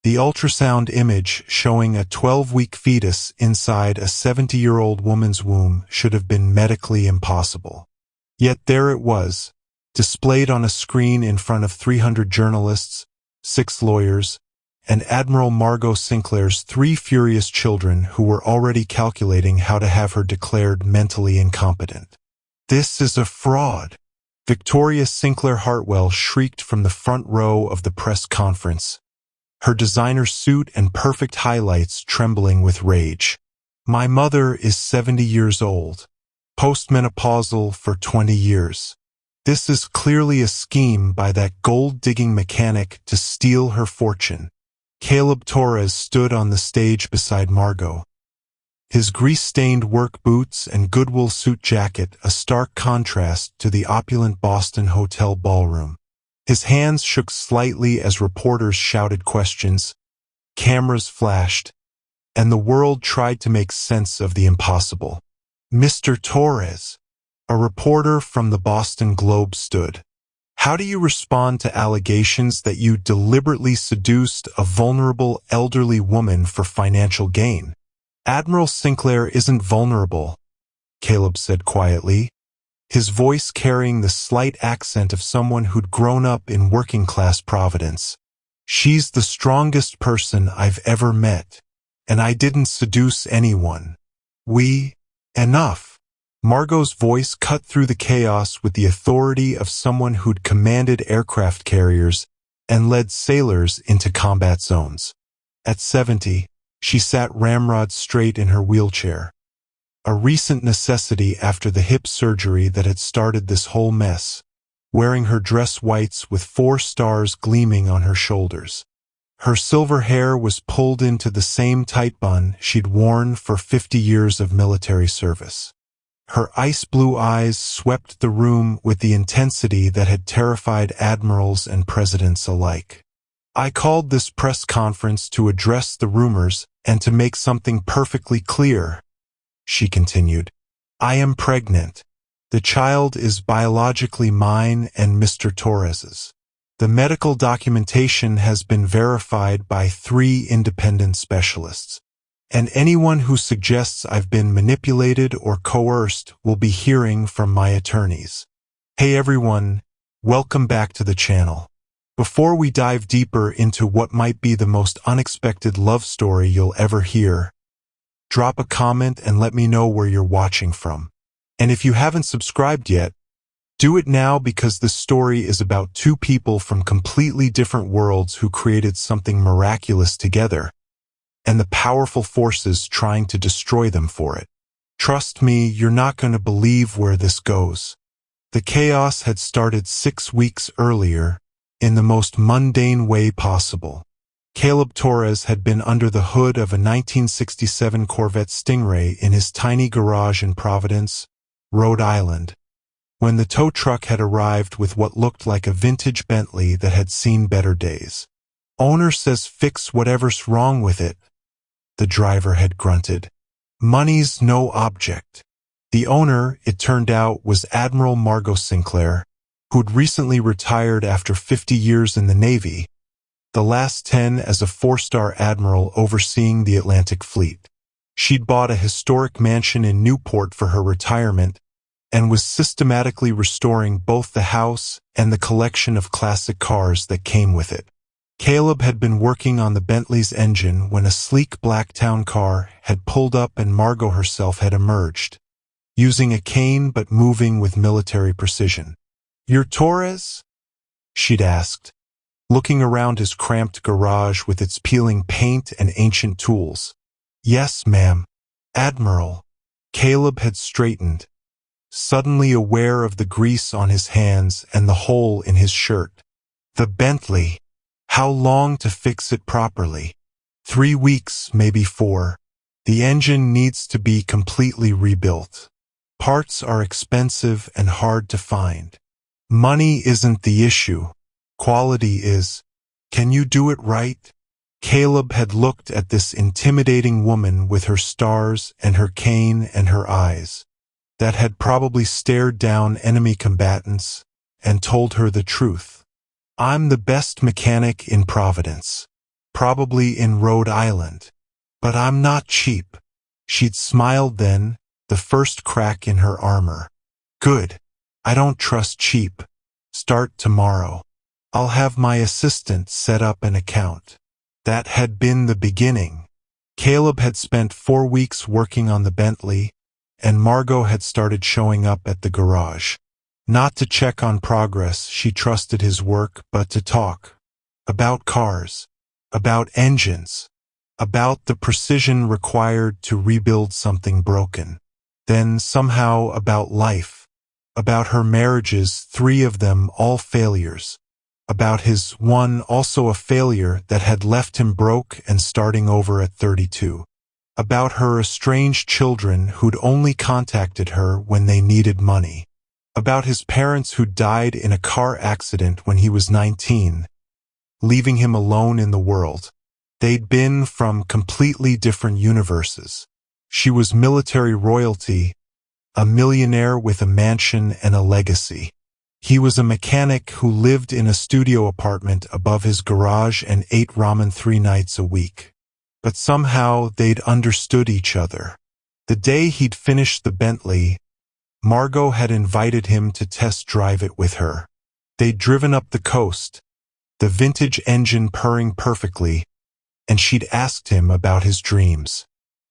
The ultrasound image showing a 12-week fetus inside a 70-year-old woman's womb should have been medically impossible. Yet there it was, displayed on a screen in front of 300 journalists, 6 lawyers, and Admiral Margot Sinclair's 3 furious children who were already calculating how to have her declared mentally incompetent. "This is a fraud," Victoria Sinclair Hartwell shrieked from the front row of the press conference, her designer suit and perfect highlights trembling with rage. "My mother is 70 years old, postmenopausal for 20 years. This is clearly a scheme by that gold-digging mechanic to steal her fortune." Caleb Torres stood on the stage beside Margot, his grease-stained work boots and Goodwill suit jacket a stark contrast to the opulent Boston hotel ballroom. His hands shook slightly as reporters shouted questions, cameras flashed, and the world tried to make sense of the impossible. "Mr. Torres," a reporter from the Boston Globe stood. "How do you respond to allegations that you deliberately seduced a vulnerable elderly woman for financial gain?" "Admiral Sinclair isn't vulnerable," Caleb said quietly, his voice carrying the slight accent of someone who'd grown up in working-class Providence. "She's the strongest person I've ever met, and I didn't seduce anyone. Enough." Margot's voice cut through the chaos with the authority of someone who'd commanded aircraft carriers and led sailors into combat zones. At 70, she sat ramrod straight in her wheelchair, a recent necessity after the hip surgery that had started this whole mess, wearing her dress whites with 4 stars gleaming on her shoulders. Her silver hair was pulled into the same tight bun she'd worn for 50 years of military service. Her ice-blue eyes swept the room with the intensity that had terrified admirals and presidents alike. "I called this press conference to address the rumors and to make something perfectly clear," she continued. "I am pregnant. The child is biologically mine and Mr. Torres's. The medical documentation has been verified by 3 independent specialists. And anyone who suggests I've been manipulated or coerced will be hearing from my attorneys." Hey everyone, welcome back to the channel. Before we dive deeper into what might be the most unexpected love story you'll ever hear, drop a comment and let me know where you're watching from. And if you haven't subscribed yet, do it now because this story is about 2 people from completely different worlds who created something miraculous together, and the powerful forces trying to destroy them for it. Trust me, you're not going to believe where this goes. The chaos had started 6 weeks earlier, in the most mundane way possible. Caleb Torres had been under the hood of a 1967 Corvette Stingray in his tiny garage in Providence, Rhode Island, when the tow truck had arrived with what looked like a vintage Bentley that had seen better days. "Owner says fix whatever's wrong with it," the driver had grunted. "Money's no object." The owner, it turned out, was Admiral Margot Sinclair, who'd recently retired after 50 years in the Navy, the last 10 as a 4-star admiral overseeing the Atlantic Fleet. She'd bought a historic mansion in Newport for her retirement and was systematically restoring both the house and the collection of classic cars that came with it. Caleb had been working on the Bentley's engine when a sleek black town car had pulled up and Margot herself had emerged, using a cane but moving with military precision. "You're Torres?" she'd asked, looking around his cramped garage with its peeling paint and ancient tools. "Yes, ma'am." "Admiral." Caleb had straightened, suddenly aware of the grease on his hands and the hole in his shirt. "The Bentley. How long to fix it properly?" 3 weeks, maybe 4. The engine needs to be completely rebuilt. Parts are expensive and hard to find. Money isn't the issue. Quality is. Can you do it right? Caleb had looked at this intimidating woman with her stars and her cane and her eyes, that had probably stared down enemy combatants, and told her the truth. "I'm the best mechanic in Providence. probably in Rhode Island. But I'm not cheap. She'd smiled then, the first crack in her armor. Good. I don't trust cheap. Start tomorrow. I'll have my assistant set up an account. That had been the beginning. Caleb had spent 4 weeks working on the Bentley, and Margot had started showing up at the garage. Not to check on progress, she trusted his work, but to talk. About cars. About engines. About the precision required to rebuild something broken. Then somehow about life. About her marriages, 3 of them all failures. About his one, also a failure that had left him broke and starting over at 32. About her estranged children who'd only contacted her when they needed money. About his parents who died in a car accident when he was 19, leaving him alone in the world. They'd been from completely different universes. She was military royalty, a millionaire with a mansion and a legacy. He was a mechanic who lived in a studio apartment above his garage and ate ramen 3 nights a week. But somehow they'd understood each other. The day he'd finished the Bentley, Margot had invited him to test drive it with her. They'd driven up the coast, the vintage engine purring perfectly, and she'd asked him about his dreams.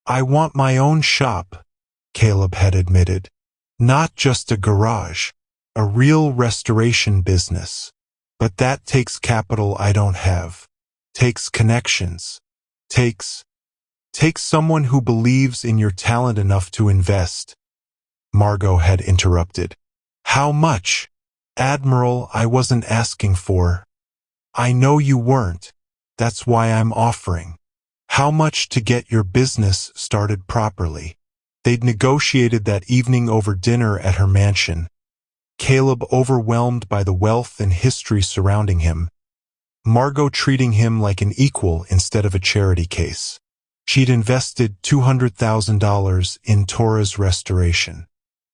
I want my own shop, Caleb had admitted. Not just a garage, a real restoration business. But that takes capital I don't have. Takes connections. Takes someone who believes in your talent enough to invest. Margot had interrupted. How much? Admiral, I wasn't asking for. I know you weren't. That's why I'm offering. How much to get your business started properly? They'd negotiated that evening over dinner at her mansion. Caleb overwhelmed by the wealth and history surrounding him. Margot treating him like an equal instead of a charity case. She'd invested $200,000 in Tora's restoration.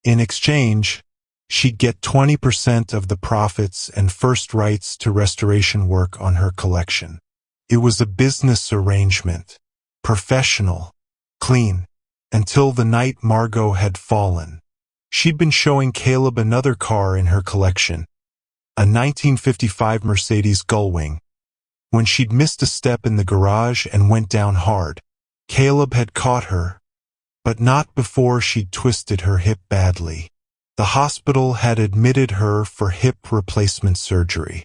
In exchange, she'd get 20% of the profits and first rights to restoration work on her collection. It was a business arrangement. Professional. Clean. Until the night Margot had fallen. She'd been showing Caleb another car in her collection. A 1955 Mercedes Gullwing. When she'd missed a step in the garage and went down hard, Caleb had caught her. But not before she'd twisted her hip badly. The hospital had admitted her for hip replacement surgery.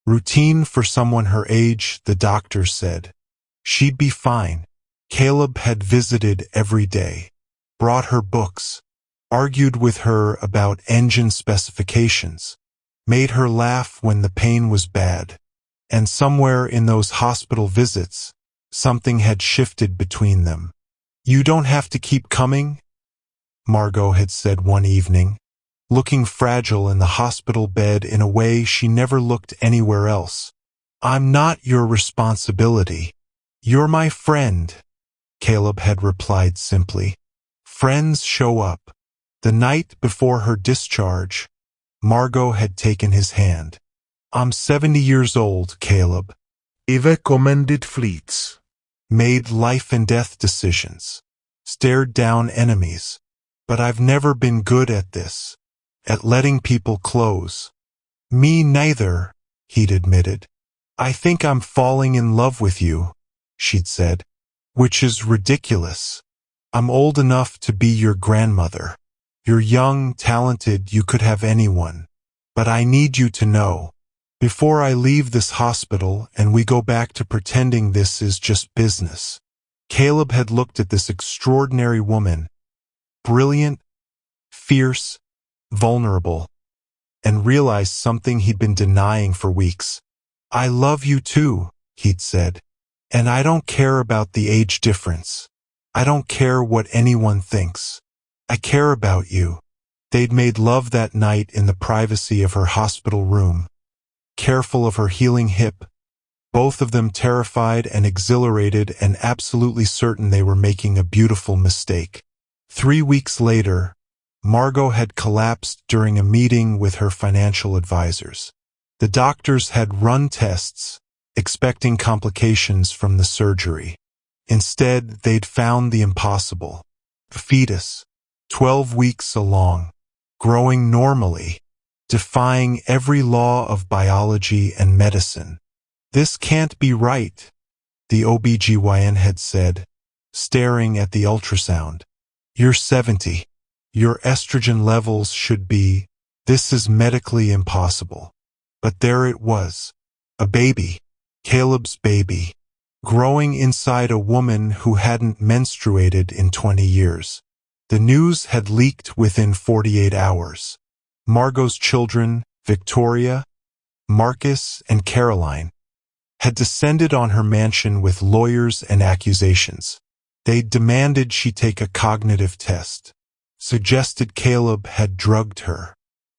Routine for someone her age, the doctor said. She'd be fine. Caleb had visited every day, brought her books, argued with her about engine specifications, made her laugh when the pain was bad. And somewhere in those hospital visits, something had shifted between them. You don't have to keep coming, Margot had said one evening, looking fragile in the hospital bed in a way she never looked anywhere else. I'm not your responsibility. You're my friend, Caleb had replied simply. Friends show up. The night before her discharge, Margot had taken his hand. I'm 70 years old, Caleb. I've commanded fleets. Made life and death decisions. Stared down enemies. But I've never been good at this. At letting people close. Me neither, he'd admitted. I think I'm falling in love with you, she'd said. Which is ridiculous. I'm old enough to be your grandmother. You're young, talented, you could have anyone. But I need you to know. Before I leave this hospital and we go back to pretending this is just business. Caleb had looked at this extraordinary woman, brilliant, fierce, vulnerable, and realized something he'd been denying for weeks. I love you too, he'd said. And I don't care about the age difference. I don't care what anyone thinks. I care about you. They'd made love that night in the privacy of her hospital room. Careful of her healing hip, both of them terrified and exhilarated and absolutely certain they were making a beautiful mistake. 3 weeks later, Margot had collapsed during a meeting with her financial advisors. The doctors had run tests, expecting complications from the surgery. Instead, they'd found the impossible. A fetus, 12 weeks along, growing normally, defying every law of biology and medicine. "This can't be right," the OBGYN had said, staring at the ultrasound. "You're 70. Your estrogen levels should be. This is medically impossible." But there it was. A baby. Caleb's baby. Growing inside a woman who hadn't menstruated in 20 years. The news had leaked within 48 hours. Margot's children, Victoria, Marcus, and Caroline, had descended on her mansion with lawyers and accusations. They demanded she take a cognitive test, suggested Caleb had drugged her,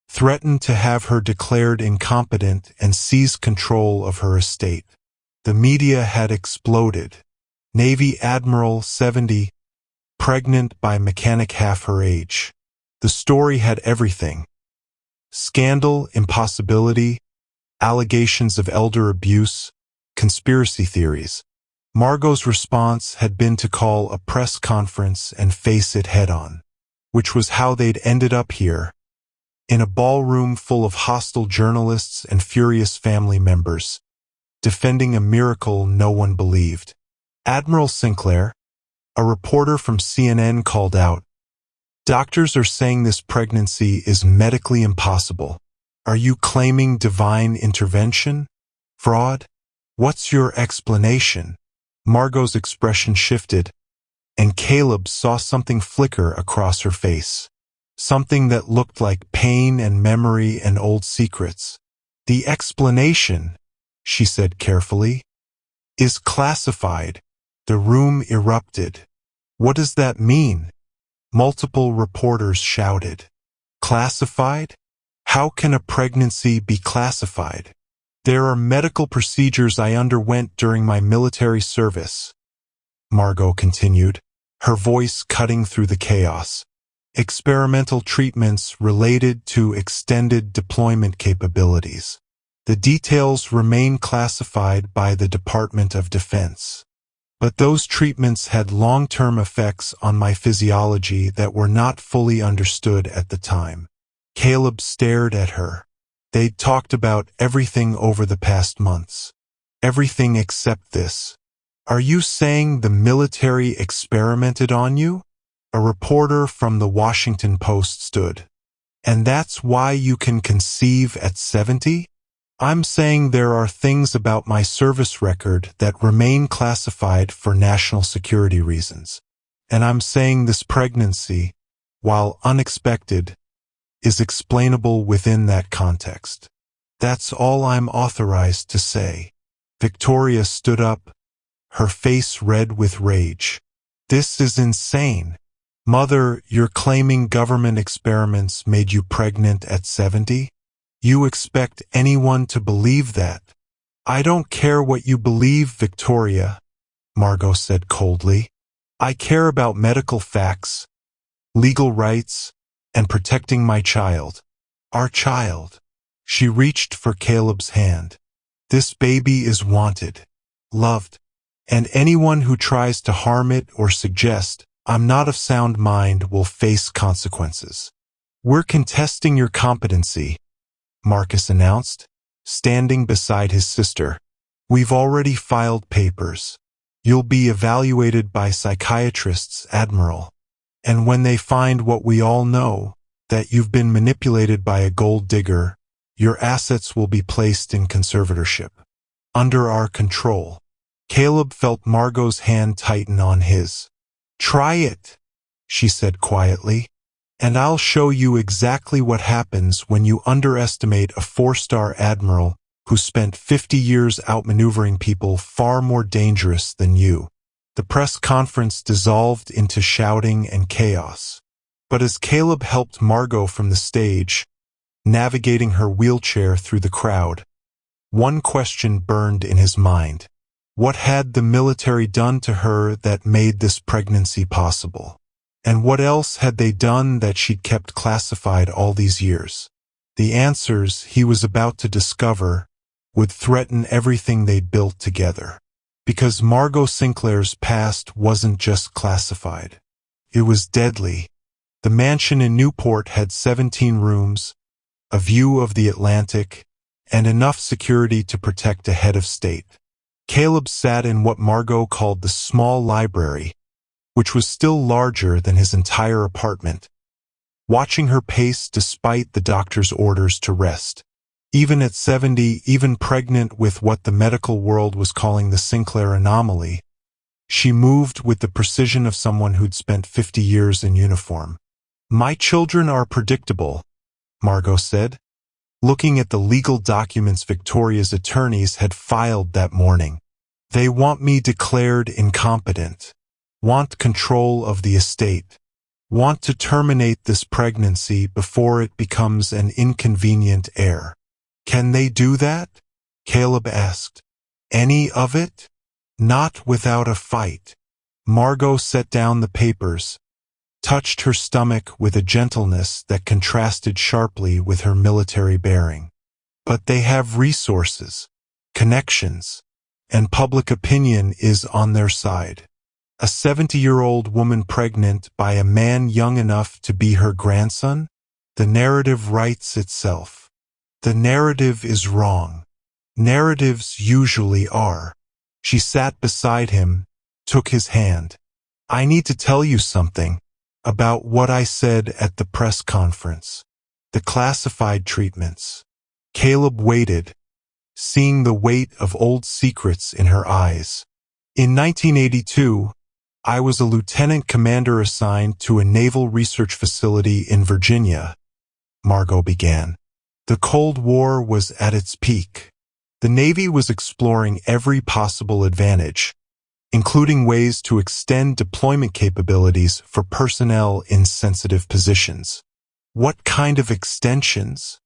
threatened to have her declared incompetent and seize control of her estate. The media had exploded. Navy Admiral 70, pregnant by mechanic half her age. The story had everything. Scandal, impossibility, allegations of elder abuse, conspiracy theories. Margot's response had been to call a press conference and face it head-on, which was how they'd ended up here, in a ballroom full of hostile journalists and furious family members, defending a miracle no one believed. Admiral Sinclair, a reporter from CNN, called out, "Doctors are saying this pregnancy is medically impossible. Are you claiming divine intervention? Fraud? What's your explanation?" Margot's expression shifted, and Caleb saw something flicker across her face. Something that looked like pain and memory and old secrets. "The explanation," she said carefully, "is classified." The room erupted. "What does that mean?" Multiple reporters shouted. "Classified? How can a pregnancy be classified? There are medical procedures I underwent during my military service," Margot continued, her voice cutting through the chaos. "Experimental treatments related to extended deployment capabilities. The details remain classified by the Department of Defense. But those treatments had long-term effects on my physiology that were not fully understood at the time." Caleb stared at her. They'd talked about everything over the past months. Everything except this. "Are you saying the military experimented on you?" A reporter from the Washington Post stood. "And that's why you can conceive at 70? I'm saying there are things about my service record that remain classified for national security reasons. And I'm saying this pregnancy, while unexpected, is explainable within that context. That's all I'm authorized to say." Victoria stood up, her face red with rage. "This is insane. Mother, you're claiming government experiments made you pregnant at 70? You expect anyone to believe that?" "I don't care what you believe, Victoria," Margot said coldly. "I care about medical facts, legal rights, and protecting my child. Our child." She reached for Caleb's hand. "This baby is wanted, loved, and anyone who tries to harm it or suggest I'm not of sound mind will face consequences." "We're contesting your competency," Marcus announced, standing beside his sister. "We've already filed papers. You'll be evaluated by psychiatrists, Admiral. And when they find what we all know, that you've been manipulated by a gold digger, your assets will be placed in conservatorship. Under our control." Caleb felt Margot's hand tighten on his. "Try it," she said quietly, "and I'll show you exactly what happens when you underestimate a 4-star admiral who spent 50 years outmaneuvering people far more dangerous than you." The press conference dissolved into shouting and chaos. But as Caleb helped Margot from the stage, navigating her wheelchair through the crowd, one question burned in his mind. What had the military done to her that made this pregnancy possible? And what else had they done that she'd kept classified all these years? The answers he was about to discover would threaten everything they'd built together. Because Margot Sinclair's past wasn't just classified. It was deadly. The mansion in Newport had 17 rooms, a view of the Atlantic, and enough security to protect a head of state. Caleb sat in what Margot called the small library, which was still larger than his entire apartment, watching her pace despite the doctor's orders to rest. Even at 70, even pregnant with what the medical world was calling the Sinclair anomaly, she moved with the precision of someone who'd spent 50 years in uniform. "My children are predictable," Margot said, looking at the legal documents Victoria's attorneys had filed that morning. "They want me declared incompetent, want control of the estate, want to terminate this pregnancy before it becomes an inconvenient heir." "Can they do that?" Caleb asked. "Any of it?" "Not without a fight." Margot set down the papers, touched her stomach with a gentleness that contrasted sharply with her military bearing. "But they have resources, connections, and public opinion is on their side. A 70-year-old woman pregnant by a man young enough to be her grandson? The narrative writes itself. The narrative is wrong. Narratives usually are." She sat beside him, took his hand. "I need to tell you something about what I said at the press conference. The classified treatments." Caleb waited, seeing the weight of old secrets in her eyes. "In 1982, I was a lieutenant commander assigned to a naval research facility in Virginia," Margot began. "The Cold War was at its peak. The Navy was exploring every possible advantage, including ways to extend deployment capabilities for personnel in sensitive positions." "What kind of extensions?"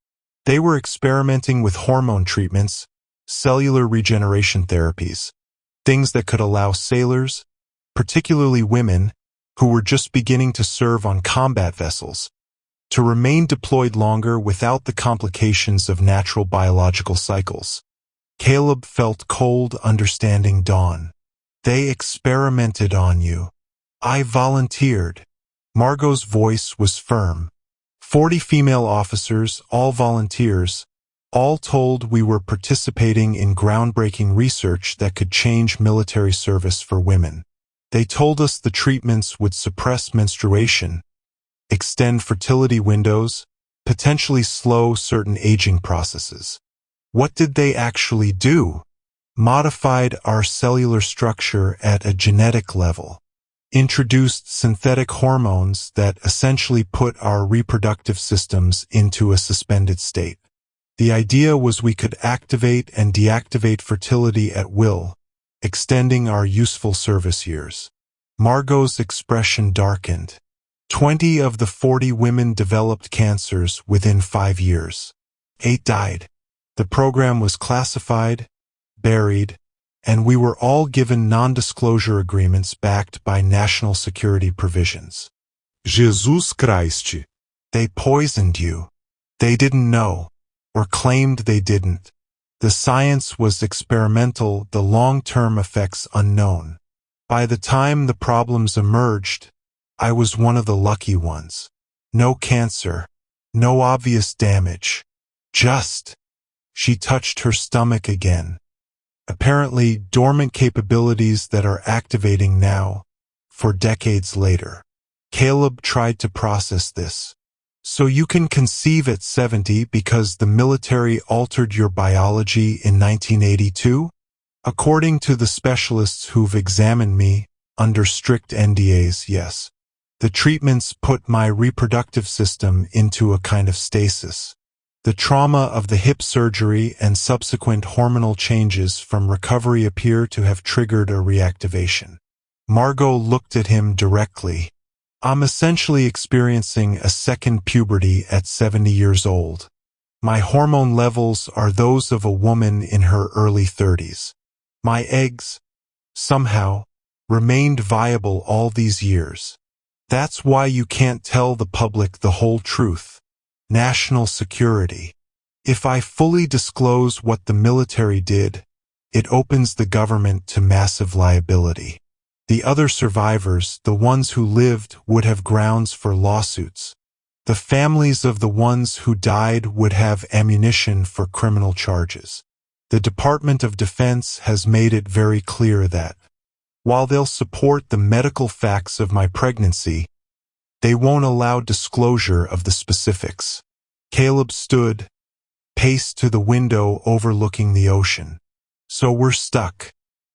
"They were experimenting with hormone treatments, cellular regeneration therapies, things that could allow sailors, particularly women, who were just beginning to serve on combat vessels, to remain deployed longer without the complications of natural biological cycles." Caleb felt cold understanding dawn. "They experimented on you." "I volunteered." Margot's voice was firm. 40 female officers, all volunteers. All told, we were participating in groundbreaking research that could change military service for women. They told us the treatments would suppress menstruation, extend fertility windows, potentially slow certain aging processes. What did they actually do? Modified our cellular structure at a genetic level. Introduced synthetic hormones that essentially put our reproductive systems into a suspended state. The idea was we could activate and deactivate fertility at will, extending our useful service years. Margot's expression darkened. 20 of the 40 women developed cancers within 5 years. 8 died. The program was classified, buried, and we were all given non-disclosure agreements backed by national security provisions. Jesus Christ. They poisoned you. They didn't know, or claimed they didn't. The science was experimental, the long-term effects unknown. By the time the problems emerged, I was one of the lucky ones. No cancer, no obvious damage. Just. She touched her stomach again. Apparently dormant capabilities that are activating now, for decades later. Caleb tried to process this. "So you can conceive at 70 because the military altered your biology in 1982? According to the specialists who've examined me, under strict NDAs, yes. The treatments put my reproductive system into a kind of stasis. The trauma of the hip surgery and subsequent hormonal changes from recovery appear to have triggered a reactivation." Margot looked at him directly. "I'm essentially experiencing a second puberty at 70 years old. My hormone levels are those of a woman in her early 30s. My eggs, somehow, remained viable all these years. That's why you can't tell the public the whole truth. National security." If I fully disclose what the military did, it opens the government to massive liability. The other survivors, the ones who lived, would have grounds for lawsuits. The families of the ones who died would have ammunition for criminal charges. The Department of Defense has made it very clear that, while they'll support the medical facts of my pregnancy, they won't allow disclosure of the specifics. Caleb stood, paced to the window overlooking the ocean. So we're stuck.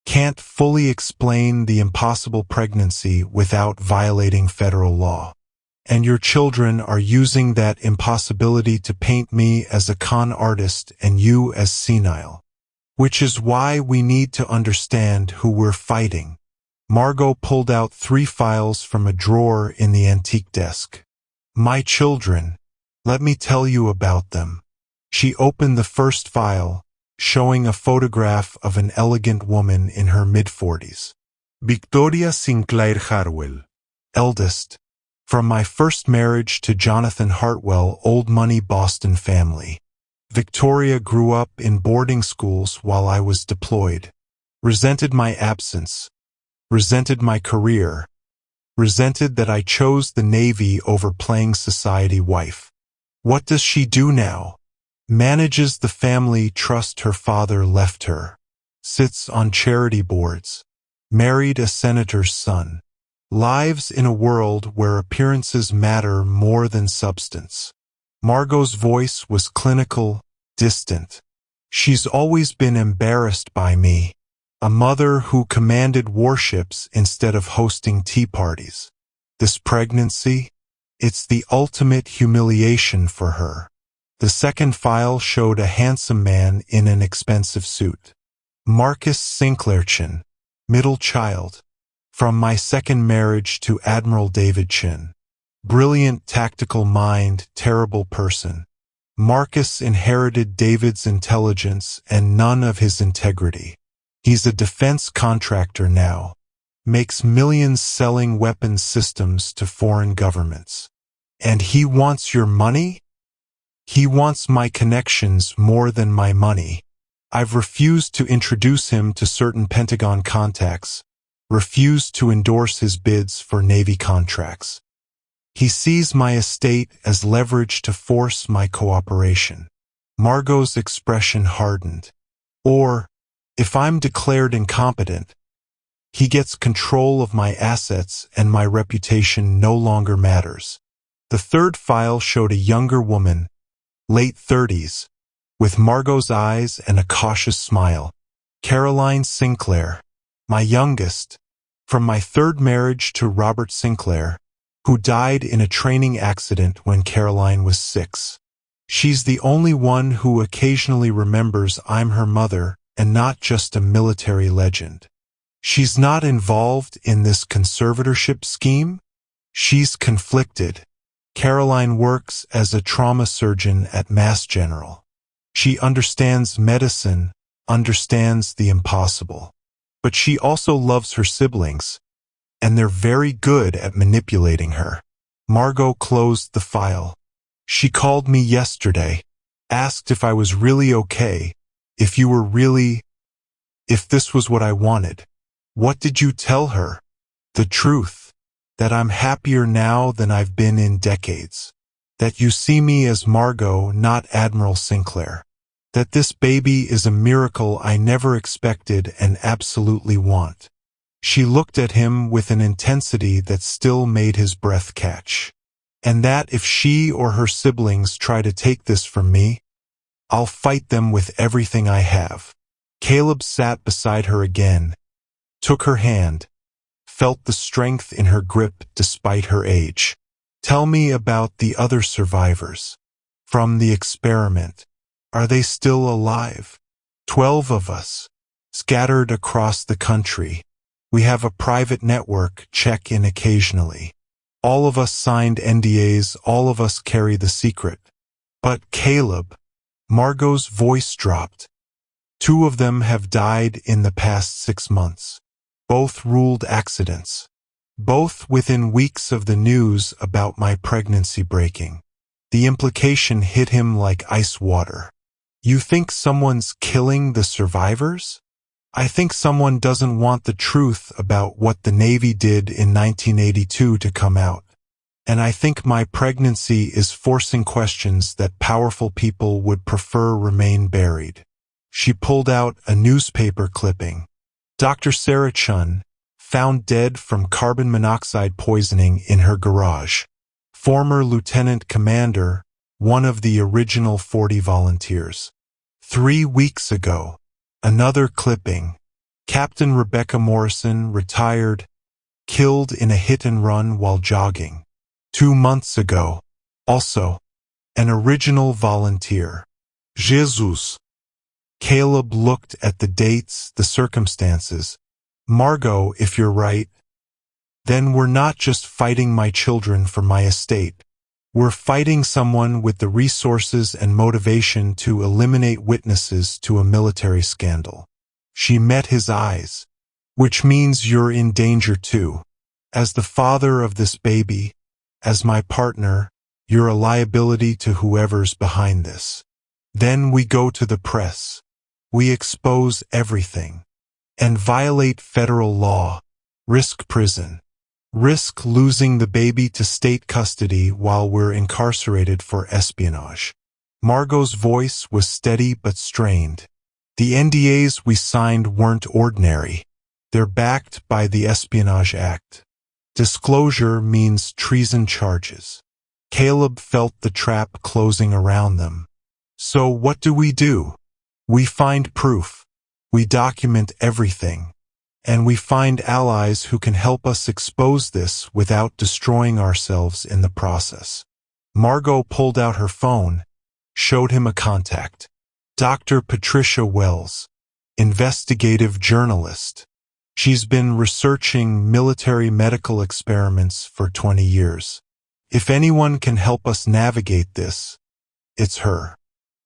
Can't fully explain the impossible pregnancy without violating federal law. And your children are using that impossibility to paint me as a con artist and you as senile. Which is why we need to understand who we're fighting. Margot pulled out 3 files from a drawer in the antique desk. My children. Let me tell you about them. She opened the first file, showing a photograph of an elegant woman in her mid-40s. Victoria Sinclair Harwell, eldest. From my first marriage to Jonathan Hartwell, old money Boston family. Victoria grew up in boarding schools while I was deployed. Resented my absence. Resented my career. Resented that I chose the Navy over playing society wife. What does she do now? Manages the family trust her father left her. Sits on charity boards. Married a senator's son. Lives in a world where appearances matter more than substance. Margot's voice was clinical, distant. She's always been embarrassed by me. A mother who commanded warships instead of hosting tea parties. This pregnancy? It's the ultimate humiliation for her. The second file showed a handsome man in an expensive suit. Marcus Sinclairchin, middle child. From my second marriage to Admiral David Chin. Brilliant tactical mind, terrible person. Marcus inherited David's intelligence and none of his integrity. He's a defense contractor now. Makes millions selling weapons systems to foreign governments. And he wants your money? He wants my connections more than my money. I've refused to introduce him to certain Pentagon contacts, refused to endorse his bids for Navy contracts. He sees my estate as leverage to force my cooperation. Margot's expression hardened. Or, if I'm declared incompetent, he gets control of my assets and my reputation no longer matters. The third file showed a younger woman, late 30s, with Margot's eyes and a cautious smile. Caroline Sinclair, my youngest, from my third marriage to Robert Sinclair, who died in a training accident when Caroline was 6. She's the only one who occasionally remembers I'm her mother and not just a military legend. She's not involved in this conservatorship scheme. She's conflicted. Caroline works as a trauma surgeon at Mass General. She understands medicine, understands the impossible. But she also loves her siblings, and they're very good at manipulating her. Margot closed the file. She called me yesterday, asked if I was really okay, if this was what I wanted. What did you tell her? The truth. That I'm happier now than I've been in decades. That you see me as Margot, not Admiral Sinclair. That this baby is a miracle I never expected and absolutely want. She looked at him with an intensity that still made his breath catch. And that if she or her siblings try to take this from me, I'll fight them with everything I have. Caleb sat beside her again, took her hand, felt the strength in her grip despite her age. Tell me about the other survivors. From the experiment. Are they still alive? 12 of us, scattered across the country. We have a private network, check in occasionally. All of us signed NDAs, all of us carry the secret. But Caleb, Margot's voice dropped. 2 of them have died in the past 6 months. Both ruled accidents. Both within weeks of the news about my pregnancy breaking. The implication hit him like ice water. You think someone's killing the survivors? I think someone doesn't want the truth about what the Navy did in 1982 to come out. And I think my pregnancy is forcing questions that powerful people would prefer remain buried. She pulled out a newspaper clipping. Dr. Sarah Chun, found dead from carbon monoxide poisoning in her garage. Former lieutenant commander, one of the original 40 volunteers. 3 weeks ago. Another clipping. Captain Rebecca Morrison, retired, killed in a hit-and-run while jogging. 2 months ago. Also, an original volunteer. Jesus. Caleb looked at the dates, the circumstances. Margot, if you're right, then we're not just fighting my children for my estate. We're fighting someone with the resources and motivation to eliminate witnesses to a military scandal. She met his eyes. Which means you're in danger too. As the father of this baby, as my partner, you're a liability to whoever's behind this. Then we go to the press. We expose everything. And violate federal law. Risk prison. Risk losing the baby to state custody while we're incarcerated for espionage. Margot's voice was steady but strained. The NDAs we signed weren't ordinary. They're backed by the Espionage Act. Disclosure means treason charges. Caleb felt the trap closing around them. So what do? We find proof. We document everything. And we find allies who can help us expose this without destroying ourselves in the process. Margot pulled out her phone, showed him a contact. Dr. Patricia Wells, investigative journalist. She's been researching military medical experiments for 20 years. If anyone can help us navigate this, it's her.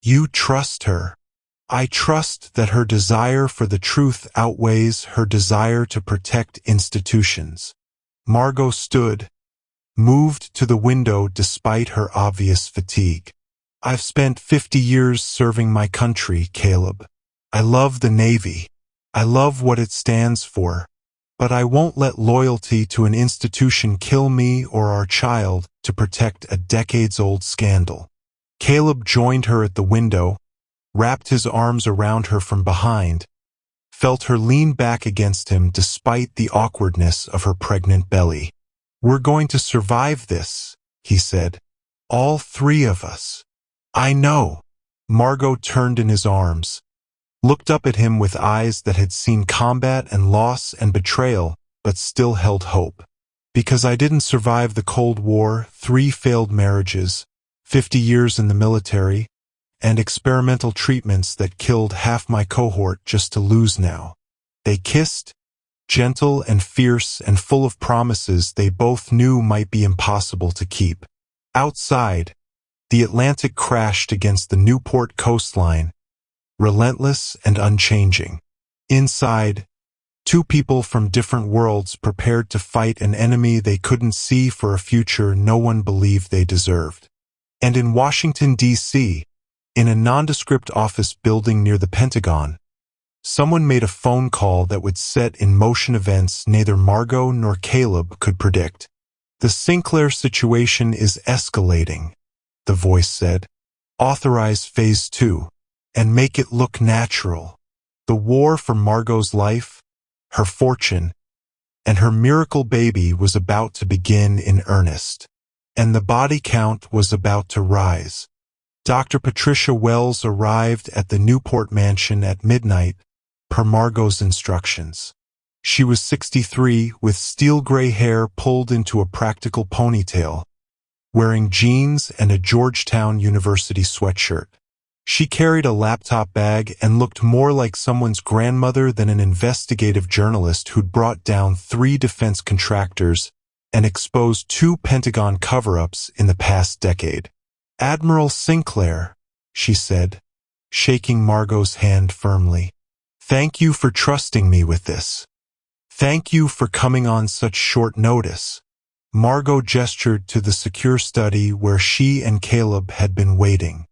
You trust her. I trust that her desire for the truth outweighs her desire to protect institutions. Margot stood, moved to the window despite her obvious fatigue. I've spent 50 years serving my country, Caleb. I love the Navy. I love what it stands for. But I won't let loyalty to an institution kill me or our child to protect a decades-old scandal. Caleb joined her at the window, wrapped his arms around her from behind, felt her lean back against him despite the awkwardness of her pregnant belly. We're going to survive this, he said. All three of us. I know. Margot turned in his arms, looked up at him with eyes that had seen combat and loss and betrayal, but still held hope. Because I didn't survive the Cold War, 3 failed marriages, 50 years in the military, and experimental treatments that killed half my cohort just to lose now. They kissed, gentle and fierce and full of promises they both knew might be impossible to keep. Outside, the Atlantic crashed against the Newport coastline, relentless and unchanging. Inside, 2 people from different worlds prepared to fight an enemy they couldn't see for a future no one believed they deserved. And in Washington, D.C., in a nondescript office building near the Pentagon, someone made a phone call that would set in motion events neither Margot nor Caleb could predict. The Sinclair situation is escalating, the voice said. Authorize Phase 2, and make it look natural. The war for Margot's life, her fortune, and her miracle baby was about to begin in earnest. And the body count was about to rise. Dr. Patricia Wells arrived at the Newport mansion at midnight, per Margot's instructions. She was 63, with steel-gray hair pulled into a practical ponytail, wearing jeans and a Georgetown University sweatshirt. She carried a laptop bag and looked more like someone's grandmother than an investigative journalist who'd brought down 3 defense contractors and exposed 2 Pentagon cover-ups in the past decade. Admiral Sinclair, she said, shaking Margot's hand firmly. Thank you for trusting me with this. Thank you for coming on such short notice. Margot gestured to the secure study where she and Caleb had been waiting.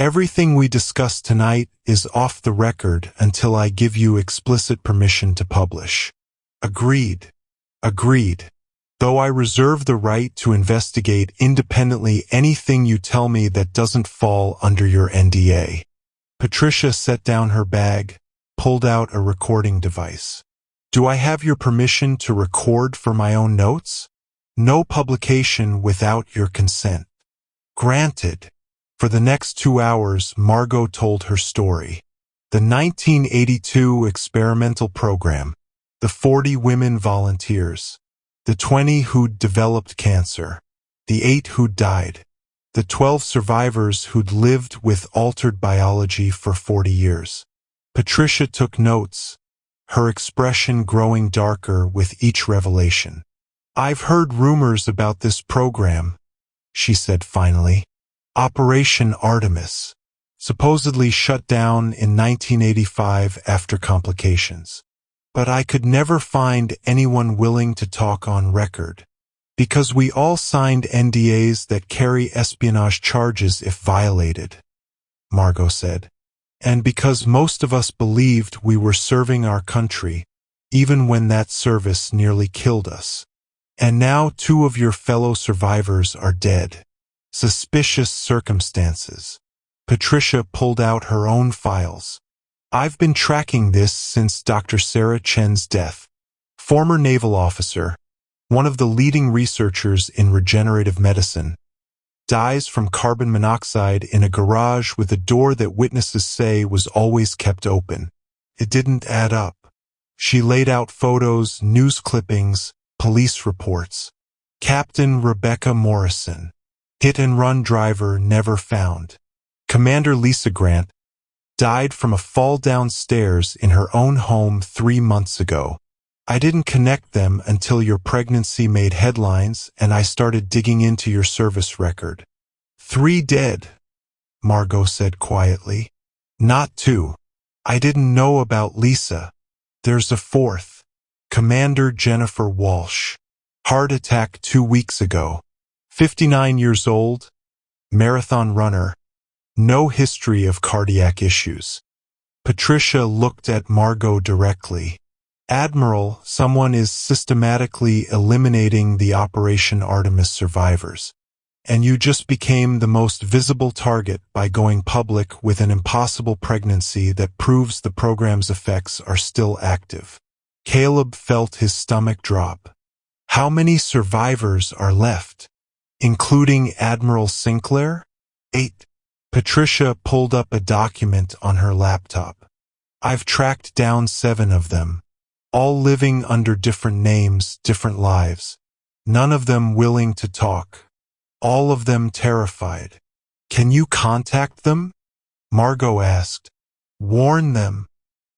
Everything we discuss tonight is off the record until I give you explicit permission to publish. Agreed. Agreed. Though I reserve the right to investigate independently anything you tell me that doesn't fall under your NDA. Patricia set down her bag, pulled out a recording device. Do I have your permission to record for my own notes? No publication without your consent. Granted. For the next 2 hours, Margot told her story. The 1982 experimental program, the 40 women volunteers, the 20 who'd developed cancer, the 8 who'd died, the 12 survivors who'd lived with altered biology for 40 years. Patricia took notes, her expression growing darker with each revelation. I've heard rumors about this program, she said finally. Operation Artemis, supposedly shut down in 1985 after complications. But I could never find anyone willing to talk on record, because we all signed NDAs that carry espionage charges if violated, Margot said. And because most of us believed we were serving our country, even when that service nearly killed us. And now 2 of your fellow survivors are dead. Suspicious circumstances. Patricia pulled out her own files. I've been tracking this since Dr. Sarah Chen's death. Former naval officer, one of the leading researchers in regenerative medicine, dies from carbon monoxide in a garage with a door that witnesses say was always kept open. It didn't add up. She laid out photos, news clippings, police reports. Captain Rebecca Morrison. Hit-and-run driver never found. Commander Lisa Grant died from a fall downstairs in her own home 3 months ago. I didn't connect them until your pregnancy made headlines and I started digging into your service record. 3 dead, Margot said quietly. Not 2. I didn't know about Lisa. There's a 4th. Commander Jennifer Walsh. Heart attack 2 weeks ago. 59 years old, marathon runner, no history of cardiac issues. Patricia looked at Margot directly. Admiral, someone is systematically eliminating the Operation Artemis survivors. And you just became the most visible target by going public with an impossible pregnancy that proves the program's effects are still active. Caleb felt his stomach drop. How many survivors are left? Including Admiral Sinclair? 8. Patricia pulled up a document on her laptop. I've tracked down 7 of them, all living under different names, different lives. None of them willing to talk. All of them terrified. Can you contact them? Margot asked. Warn them.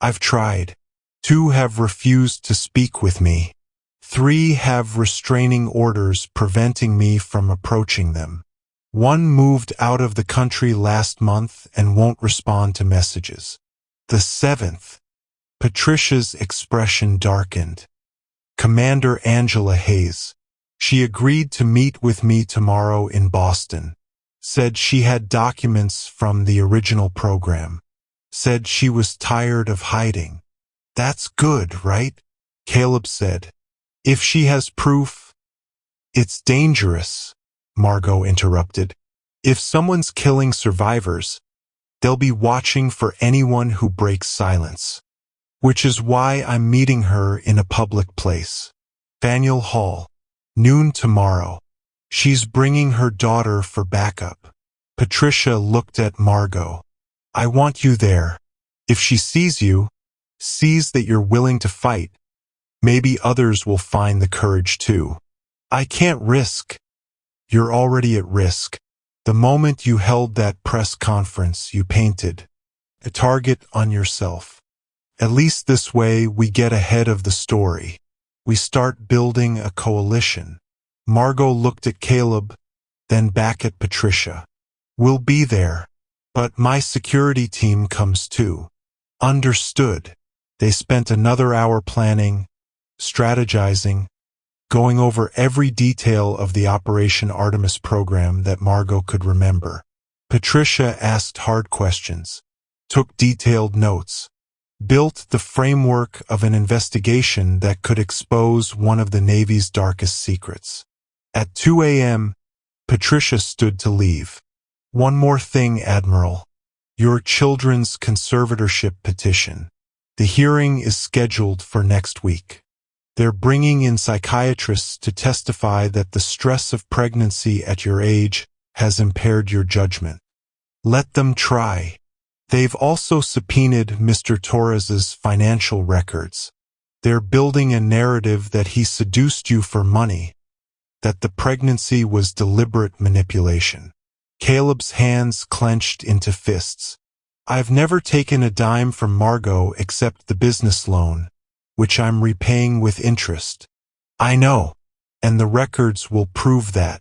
I've tried. 2 have refused to speak with me. 3 have restraining orders preventing me from approaching them. 1 moved out of the country last month and won't respond to messages. The 7th. Patricia's expression darkened. Commander Angela Hayes. She agreed to meet with me tomorrow in Boston. Said she had documents from the original program. Said she was tired of hiding. That's good, right? Caleb said. If she has proof, it's dangerous, Margot interrupted. If someone's killing survivors, they'll be watching for anyone who breaks silence. Which is why I'm meeting her in a public place. Faneuil Hall. Noon tomorrow. She's bringing her daughter for backup. Patricia looked at Margot. I want you there. If she sees you, sees that you're willing to fight, maybe others will find the courage too. I can't risk. You're already at risk. The moment you held that press conference, you painted a target on yourself. At least this way we get ahead of the story. We start building a coalition. Margot looked at Caleb, then back at Patricia. We'll be there, but my security team comes too. Understood. They spent another hour planning, strategizing, going over every detail of the Operation Artemis program that Margot could remember. Patricia asked hard questions, took detailed notes, built the framework of an investigation that could expose one of the Navy's darkest secrets. At 2 a.m., Patricia stood to leave. "One more thing, Admiral. Your children's conservatorship petition. The hearing is scheduled for next week. They're bringing in psychiatrists to testify that the stress of pregnancy at your age has impaired your judgment. Let them try. They've also subpoenaed Mr. Torres's financial records. They're building a narrative that he seduced you for money, that the pregnancy was deliberate manipulation." Caleb's hands clenched into fists. "I've never taken a dime from Margot except the business loan, which I'm repaying with interest." "I know, and the records will prove that.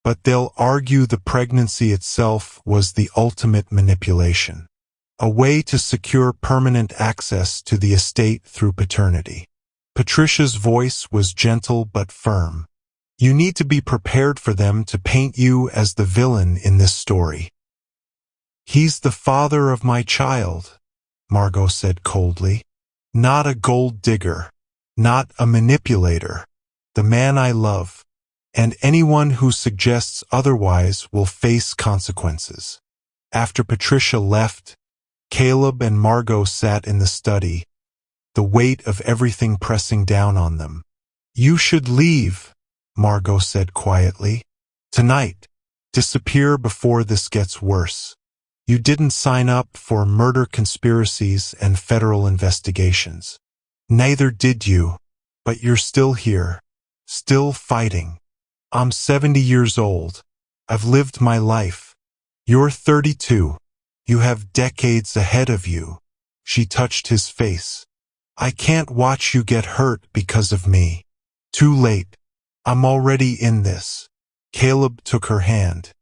But they'll argue the pregnancy itself was the ultimate manipulation. A way to secure permanent access to the estate through paternity." Patricia's voice was gentle but firm. "You need to be prepared for them to paint you as the villain in this story." "He's the father of my child," Margot said coldly. "Not a gold digger. Not a manipulator. The man I love. And anyone who suggests otherwise will face consequences." After Patricia left, Caleb and Margot sat in the study, the weight of everything pressing down on them. "You should leave," Margot said quietly. "Tonight. Disappear before this gets worse. You didn't sign up for murder conspiracies and federal investigations. Neither did you, but you're still here, still fighting. I'm 70 years old. I've lived my life. You're 32. You have decades ahead of you." She touched his face. "I can't watch you get hurt because of me. Too late. I'm already in this." Caleb took her hand.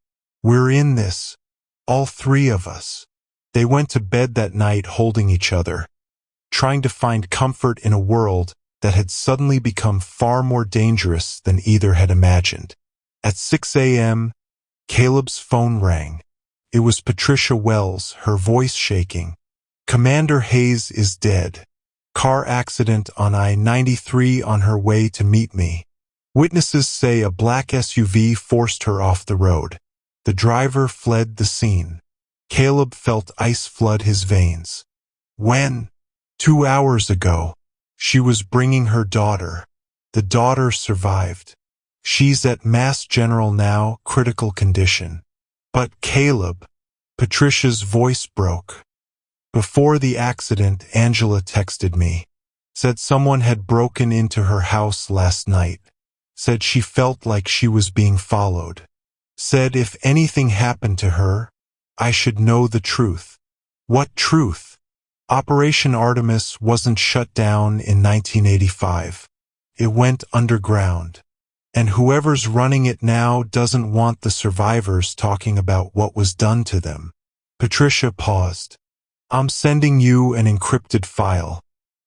"We're in this. All three of us." They went to bed that night holding each other, trying to find comfort in a world that had suddenly become far more dangerous than either had imagined. At 6 a.m., Caleb's phone rang. It was Patricia Wells, her voice shaking. "Commander Hayes is dead. Car accident on I-93 on her way to meet me. Witnesses say a black SUV forced her off the road. The driver fled the scene." Caleb felt ice flood his veins. "When?" 2 hours ago. She was bringing her daughter. The daughter survived. She's at Mass General now, critical condition." "But Caleb," Patricia's voice broke. "Before the accident, Angela texted me. Said someone had broken into her house last night. Said she felt like she was being followed. Said if anything happened to her, I should know the truth." "What truth?" "Operation Artemis wasn't shut down in 1985. It went underground. And whoever's running it now doesn't want the survivors talking about what was done to them." Patricia paused. "I'm sending you an encrypted file.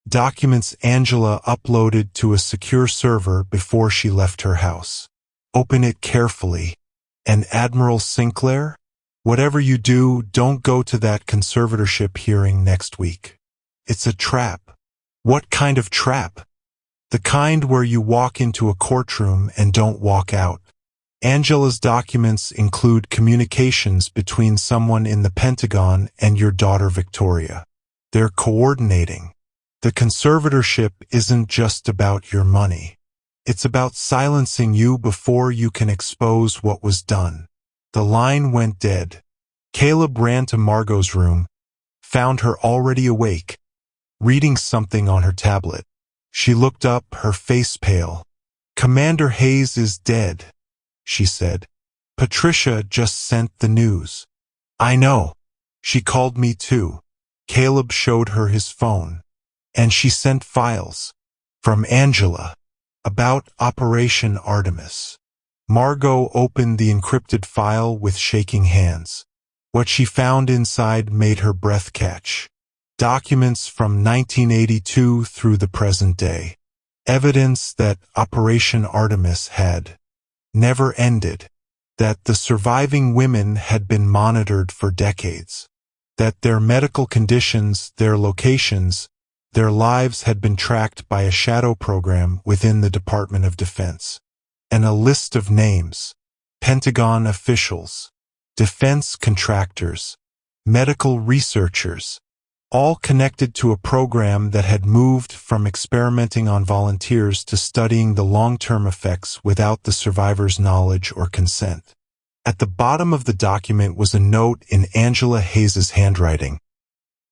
Documents Angela uploaded to a secure server before she left her house. Open it carefully. And Admiral Sinclair? Whatever you do, don't go to that conservatorship hearing next week. It's a trap." "What kind of trap?" "The kind where you walk into a courtroom and don't walk out. Angela's documents include communications between someone in the Pentagon and your daughter Victoria. They're coordinating. The conservatorship isn't just about your money. It's about silencing you before you can expose what was done." The line went dead. Caleb ran to Margot's room, found her already awake, reading something on her tablet. She looked up, her face pale. "Commander Hayes is dead," she said. "Patricia just sent the news." "I know. She called me too." Caleb showed her his phone. "And she sent files. From Angela. About Operation Artemis." Margot opened the encrypted file with shaking hands. What she found inside made her breath catch. Documents from 1982 through the present day. Evidence that Operation Artemis had never ended. that the surviving women had been monitored for decades, that their medical conditions, their locations, their lives had been tracked by a shadow program within the Department of Defense. And a list of names: Pentagon officials, defense contractors, medical researchers, all connected to a program that had moved from experimenting on volunteers to studying the long-term effects without the survivors' knowledge or consent. At the bottom of the document was a note in Angela Hayes's handwriting.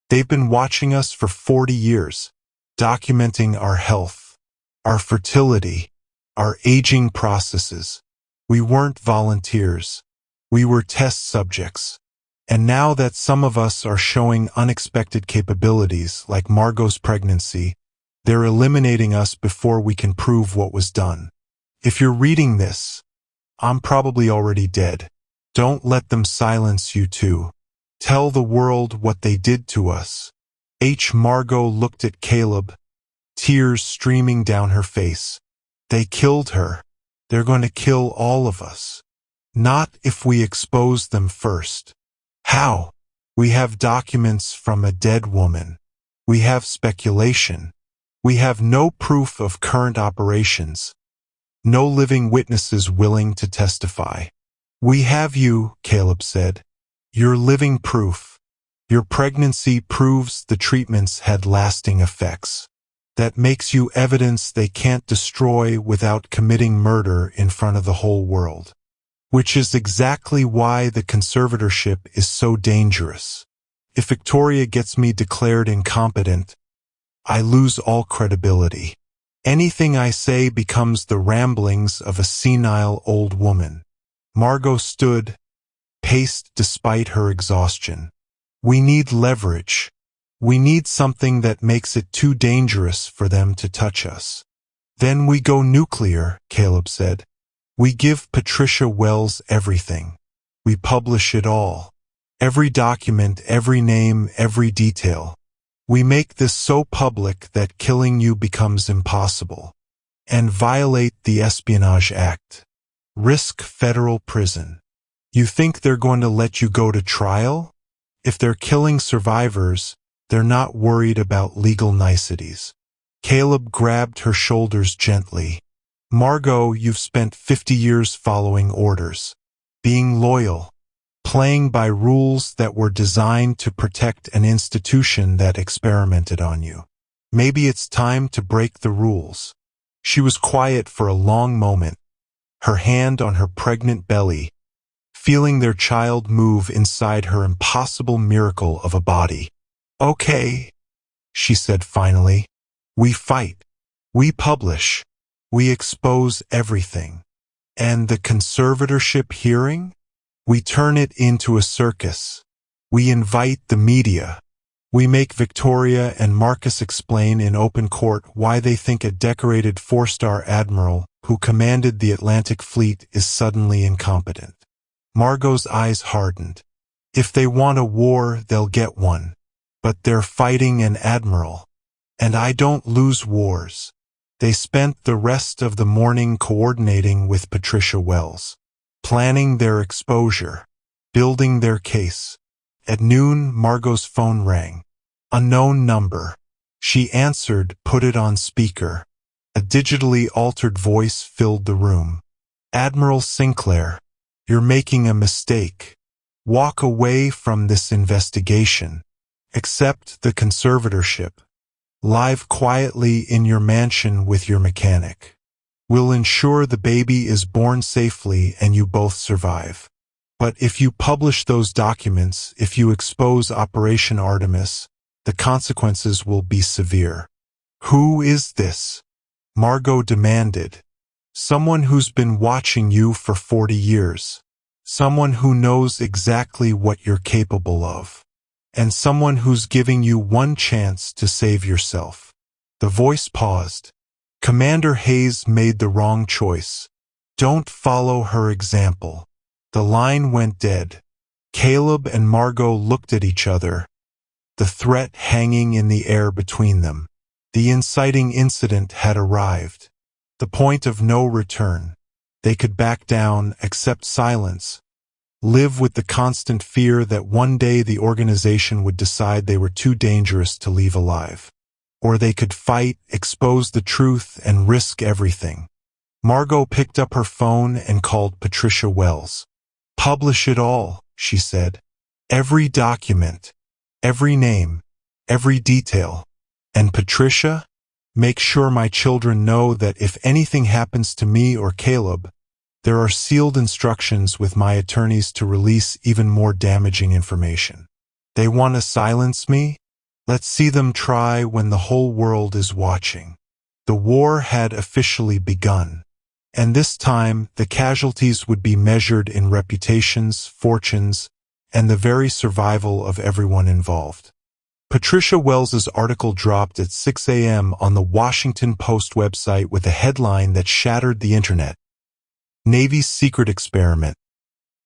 They've been watching us for 40 years, documenting our health, our fertility, our aging processes. We weren't volunteers. We were test subjects. And now that some of us are showing unexpected capabilities, like Margot's pregnancy, they're eliminating us before we can prove what was done. If you're reading this, I'm probably already dead. Don't let them silence you too. Tell the world what they did to us. Margot looked at Caleb, tears streaming down her face. They killed her. They're going to kill all of us. Not if we expose them first. How? We have documents from a dead woman. We have speculation. We have no proof of current operations. No living witnesses willing to testify. We have you, Caleb said. You're living proof. Your pregnancy proves the treatments had lasting effects. That makes you evidence they can't destroy without committing murder in front of the whole world. Which is exactly why the conservatorship is so dangerous. If Victoria gets me declared incompetent, I lose all credibility. Anything I say becomes the ramblings of a senile old woman. Margot stood, paced despite her exhaustion. We need leverage. We need something that makes it too dangerous for them to touch us. Then we go nuclear, Caleb said. We give Patricia Wells everything. We publish it all. Every document, every name, every detail. We make this so public that killing you becomes impossible. And violate the Espionage Act. Risk federal prison. You think they're going to let you go to trial? If they're killing survivors, they're not worried about legal niceties. Caleb grabbed her shoulders gently. Margot, you've spent 50 years following orders, being loyal, playing by rules that were designed to protect an institution that experimented on you. Maybe it's time to break the rules. She was quiet for a long moment, her hand on her pregnant belly, feeling their child move inside her impossible miracle of a body. Okay, she said finally. We fight. We publish. We expose everything. And the conservatorship hearing? We turn it into a circus. We invite the media. We make Victoria and Marcus explain in open court why they think a decorated 4-star admiral who commanded the Atlantic Fleet is suddenly incompetent. Margot's eyes hardened. If they want a war, they'll get one. But they're fighting an admiral. And I don't lose wars. They spent the rest of the morning coordinating with Patricia Wells, planning their exposure, building their case. At noon, Margot's phone rang. Unknown number. She answered, put it on speaker. A digitally altered voice filled the room. Admiral Sinclair, you're making a mistake. Walk away from this investigation. Accept the conservatorship. Live quietly in your mansion with your mechanic. We'll ensure the baby is born safely and you both survive. But if you publish those documents, if you expose Operation Artemis, the consequences will be severe. Who is this? Margot demanded. Someone who's been watching you for 40 years. Someone who knows exactly what you're capable of. And someone who's giving you one chance to save yourself. The voice paused. Commander Hayes made the wrong choice. Don't follow her example. The line went dead. Caleb and Margot looked at each other, the threat hanging in the air between them. The inciting incident had arrived. The point of no return. They could back down, accept silence, live with the constant fear that one day the organization would decide they were too dangerous to leave alive. Or they could fight, expose the truth, and risk everything. Margot picked up her phone and called Patricia Wells. "Publish it all," she said. "Every document, every name, every detail. And Patricia, make sure my children know that if anything happens to me or Caleb, there are sealed instructions with my attorneys to release even more damaging information. They want to silence me? Let's see them try when the whole world is watching." The war had officially begun, and this time the casualties would be measured in reputations, fortunes, and the very survival of everyone involved. Patricia Wells's article dropped at 6 a.m. on the Washington Post website with a headline that shattered the internet. Navy's secret experiment.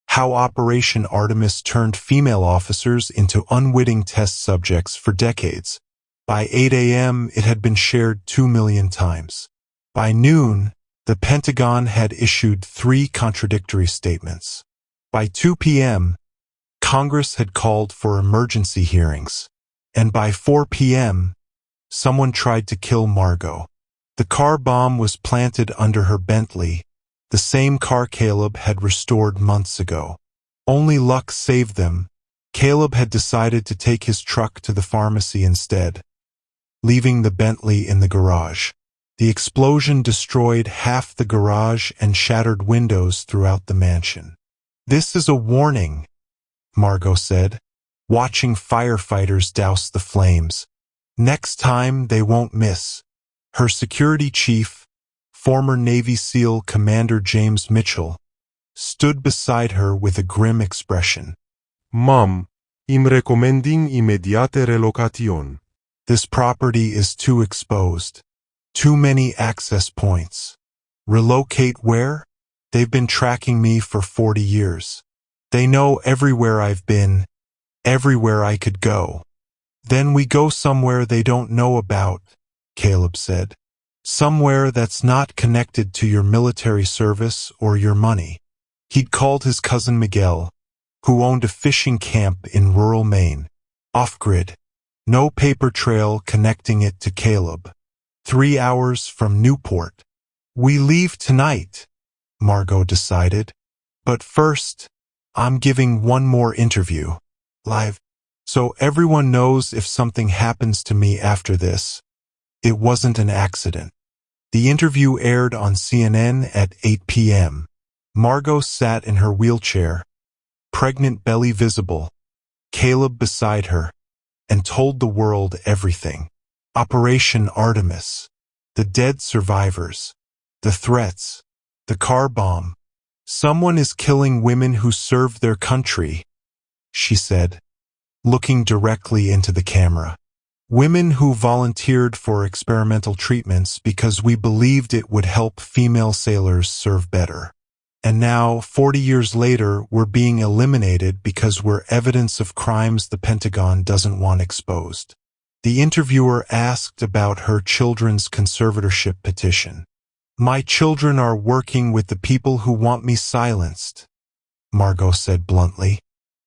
How Operation Artemis turned female officers into unwitting test subjects for decades. By 8 a.m., it had been shared 2 million times. By noon, the Pentagon had issued 3 contradictory statements. By 2 p.m., Congress had called for emergency hearings. And by 4 p.m., someone tried to kill Margot. The car bomb was planted under her Bentley, the same car Caleb had restored months ago. Only luck saved them. Caleb had decided to take his truck to the pharmacy instead, leaving the Bentley in the garage. The explosion destroyed half the garage and shattered windows throughout the mansion. "This is a warning," Margot said, watching firefighters douse the flames. "Next time they won't miss." Her security chief, former Navy SEAL Commander James Mitchell, stood beside her with a grim expression. "Mom, îmi recomending imediate relocation." "This property is too exposed. Too many access points." "Relocate where?" "They've been tracking me for 40 years. They know everywhere I've been, everywhere I could go." "Then we go somewhere they don't know about," Caleb said. "Somewhere that's not connected to your military service or your money." He'd called his cousin Miguel, who owned a fishing camp in rural Maine. Off-grid. No paper trail connecting it to Caleb. 3 hours from Newport. "We leave tonight," Margot decided. "But first, I'm giving one more interview. Live. So everyone knows if something happens to me after this, it wasn't an accident." The interview aired on CNN at 8 p.m. Margot sat in her wheelchair, pregnant belly visible, Caleb beside her, and told the world everything. Operation Artemis, the dead survivors, the threats, the car bomb. "Someone is killing women who served their country," she said, looking directly into the camera. "Women who volunteered for experimental treatments because we believed it would help female sailors serve better. And now, 40 years later, we're being eliminated because we're evidence of crimes the Pentagon doesn't want exposed." The interviewer asked about her children's conservatorship petition. "My children are working with the people who want me silenced," Margot said bluntly.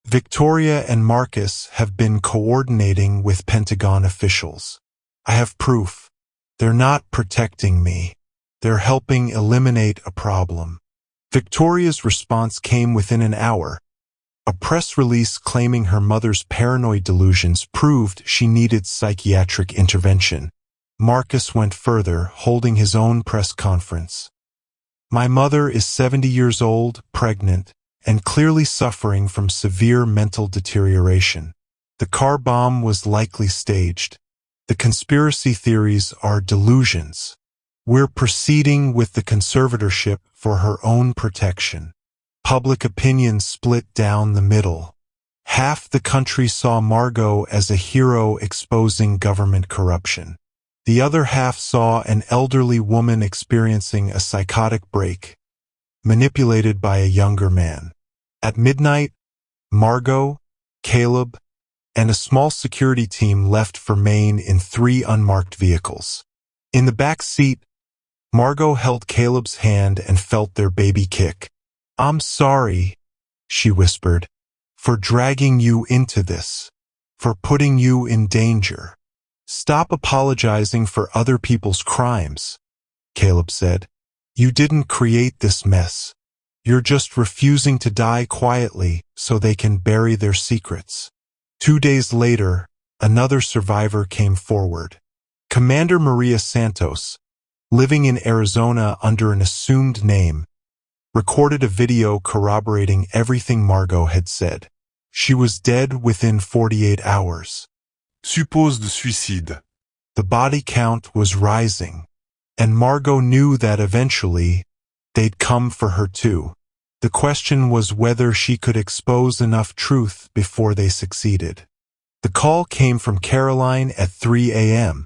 "Victoria and Marcus have been coordinating with Pentagon officials. I have proof. They're not protecting me. They're helping eliminate a problem." Victoria's response came within an hour. A press release claiming her mother's paranoid delusions proved she needed psychiatric intervention. Marcus went further, holding his own press conference. "My mother is 70 years old, pregnant, and clearly suffering from severe mental deterioration. The car bomb was likely staged. The conspiracy theories are delusions. We're proceeding with the conservatorship for her own protection." Public opinion split down the middle. Half the country saw Margot as a hero exposing government corruption. The other half saw an elderly woman experiencing a psychotic break, manipulated by a younger man. At midnight, Margot, Caleb, and a small security team left for Maine in 3 unmarked vehicles. In the back seat, Margot held Caleb's hand and felt their baby kick. "I'm sorry," she whispered, "for dragging you into this, for putting you in danger." "Stop apologizing for other people's crimes," Caleb said. "You didn't create this mess. You're just refusing to die quietly so they can bury their secrets." 2 days later, another survivor came forward. Commander Maria Santos, living in Arizona under an assumed name, recorded a video corroborating everything Margot had said. She was dead within 48 hours. Supposed suicide. The body count was rising, and Margot knew that eventually they'd come for her too. The question was whether she could expose enough truth before they succeeded. The call came from Caroline at 3 a.m.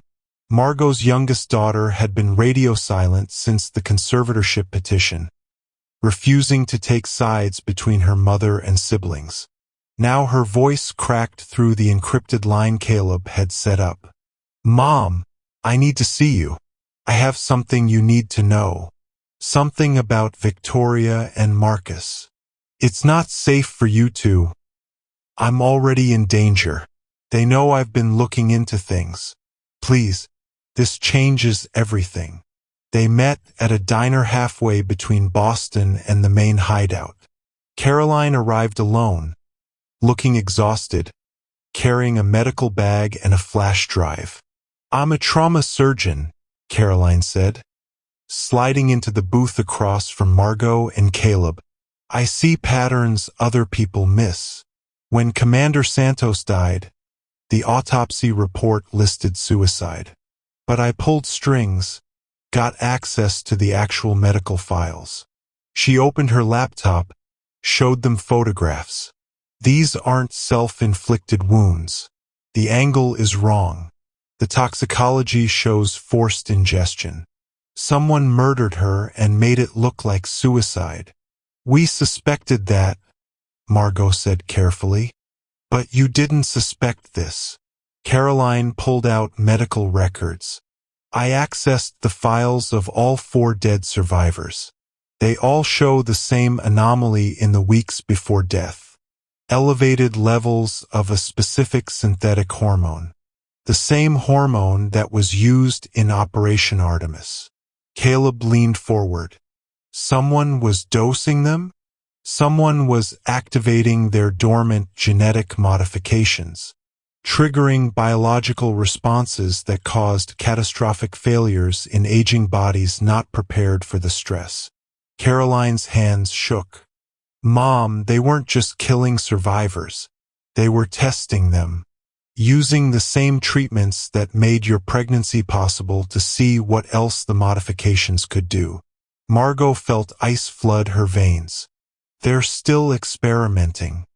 Margot's youngest daughter had been radio silent since the conservatorship petition, refusing to take sides between her mother and siblings. Now her voice cracked through the encrypted line Caleb had set up. "Mom, I need to see you. I have something you need to know. Something about Victoria and Marcus. It's not safe for you two. I'm already in danger. They know I've been looking into things. Please, this changes everything." They met at a diner halfway between Boston and the main hideout. Caroline arrived alone, looking exhausted, carrying a medical bag and a flash drive. "I'm a trauma surgeon," Caroline said, sliding into the booth across from Margot and Caleb. "I see patterns other people miss. When Commander Santos died, the autopsy report listed suicide. But I pulled strings, got access to the actual medical files." She opened her laptop, showed them photographs. "These aren't self-inflicted wounds. The angle is wrong. The toxicology shows forced ingestion. Someone murdered her and made it look like suicide." "We suspected that," Margot said carefully. "But you didn't suspect this." Caroline pulled out medical records. "I accessed the files of all 4 dead survivors. They all show the same anomaly in the weeks before death. Elevated levels of a specific synthetic hormone. The same hormone that was used in Operation Artemis." Caleb leaned forward. "Someone was dosing them? Someone was activating their dormant genetic modifications, triggering biological responses that caused catastrophic failures in aging bodies not prepared for the stress." Caroline's hands shook. "Mom, they weren't just killing survivors. They were testing them, using the same treatments that made your pregnancy possible to see what else the modifications could do." Margot felt ice flood her veins. "They're still experimenting.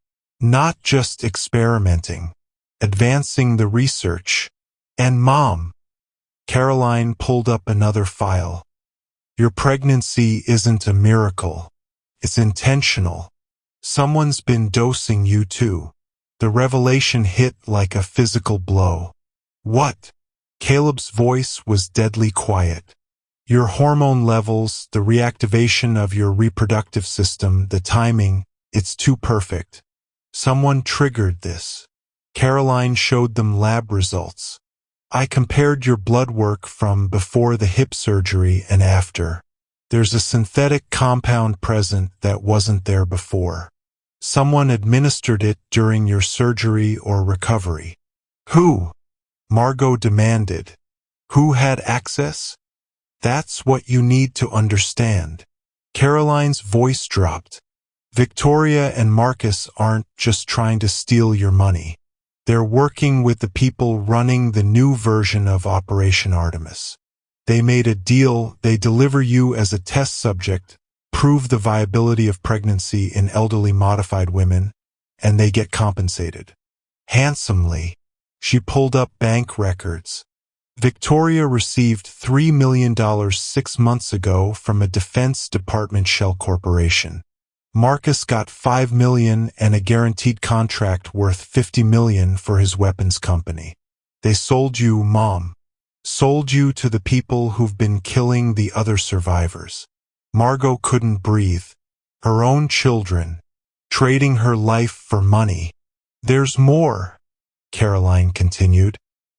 Not just experimenting. Advancing the research. And Mom," Caroline pulled up another file, "your pregnancy isn't a miracle. It's intentional. Someone's been dosing you too." The revelation hit like a physical blow. "What?" Caleb's voice was deadly quiet. "Your hormone levels, the reactivation of your reproductive system, the timing, it's too perfect. Someone triggered this." Caroline showed them lab results. "I compared your blood work from before the hip surgery and after. There's a synthetic compound present that wasn't there before. Someone administered it during your surgery or recovery." "Who?" Margot demanded. "Who had access? That's what you need to understand." Caroline's voice dropped. "Victoria and Marcus aren't just trying to steal your money. They're working with the people running the new version of Operation Artemis. They made a deal. They deliver you as a test subject, prove the viability of pregnancy in elderly modified women, and they get compensated. Handsomely." She pulled up bank records. Victoria received $3 million 6 months ago from a Defense Department shell corporation. Marcus got $5 million and a guaranteed contract worth $50 million for his weapons company. They sold you, Mom. Sold you to the people who've been killing the other survivors. Margot couldn't breathe. Her own children, trading her life for money. There's more, Caroline continued.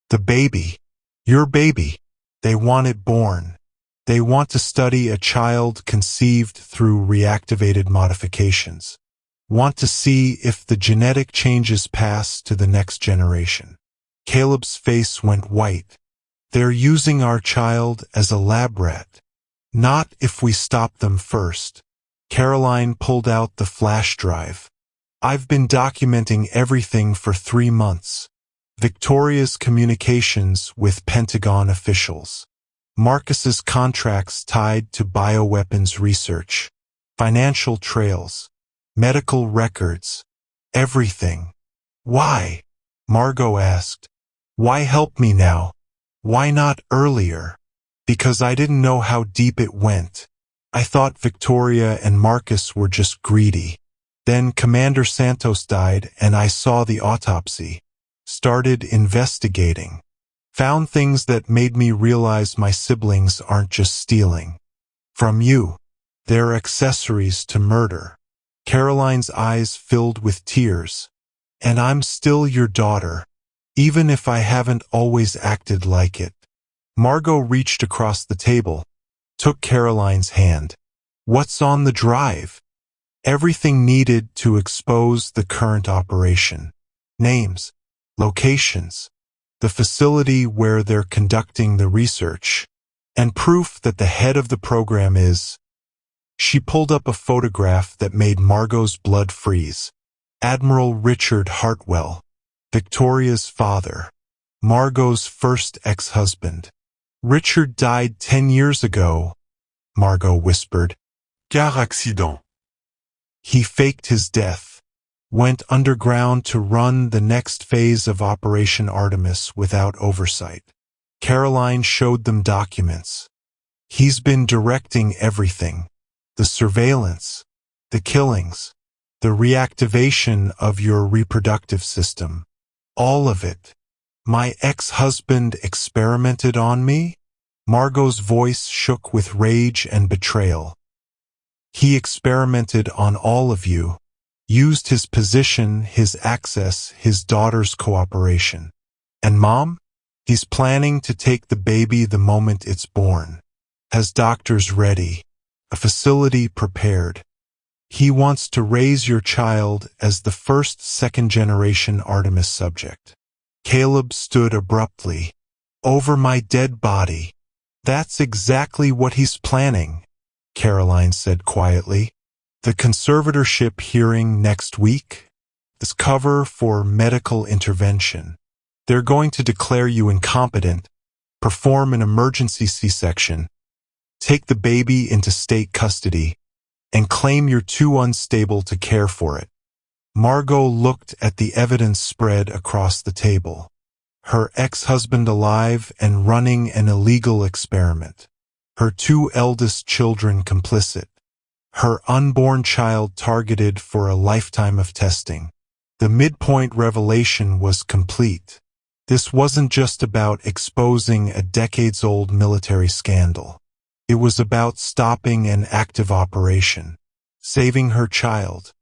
The baby. Your baby. They want it born. They want to study a child conceived through reactivated modifications. Want to see if the genetic changes pass to the next generation. Caleb's face went white. They're using our child as a lab rat. Not if we stop them first. Caroline pulled out the flash drive. I've been documenting everything for 3 months. Victoria's communications with Pentagon officials. Marcus's contracts tied to bioweapons research. Financial trails. Medical records. Everything. Why? Margot asked. Why help me now? Why not earlier? Because I didn't know how deep it went. I thought Victoria and Marcus were just greedy. Then Commander Santos died and I saw the autopsy. Started investigating. Found things that made me realize my siblings aren't just stealing. From you. They're accessories to murder. Caroline's eyes filled with tears. And I'm still your daughter, even if I haven't always acted like it. Margot reached across the table, took Caroline's hand. What's on the drive? Everything needed to expose the current operation. Names, locations, the facility where they're conducting the research, and proof that the head of the program is. She pulled up a photograph that made Margot's blood freeze. Admiral Richard Hartwell, Victoria's father, Margot's first ex-husband. Richard died 10 years ago, Margot whispered. Car accident. He faked his death, went underground to run the next phase of Operation Artemis without oversight. Caroline showed them documents. He's been directing everything. The surveillance, the killings, the reactivation of your reproductive system. All of it. My ex-husband experimented on me? Margot's voice shook with rage and betrayal. He experimented on all of you, used his position, his access, his daughter's cooperation. And Mom? He's planning to take the baby the moment it's born. Has doctors ready, a facility prepared. He wants to raise your child as the first second-generation Artemis subject. Caleb stood abruptly. Over my dead body. That's exactly what he's planning, Caroline said quietly. The conservatorship hearing next week? This cover for medical intervention. They're going to declare you incompetent, perform an emergency C-section, take the baby into state custody, and claim you're too unstable to care for it. Margot looked at the evidence spread across the table. Her ex-husband alive and running an illegal experiment. Her 2 eldest children complicit. Her unborn child targeted for a lifetime of testing. The midpoint revelation was complete. This wasn't just about exposing a decades-old military scandal. It was about stopping an active operation, saving her child,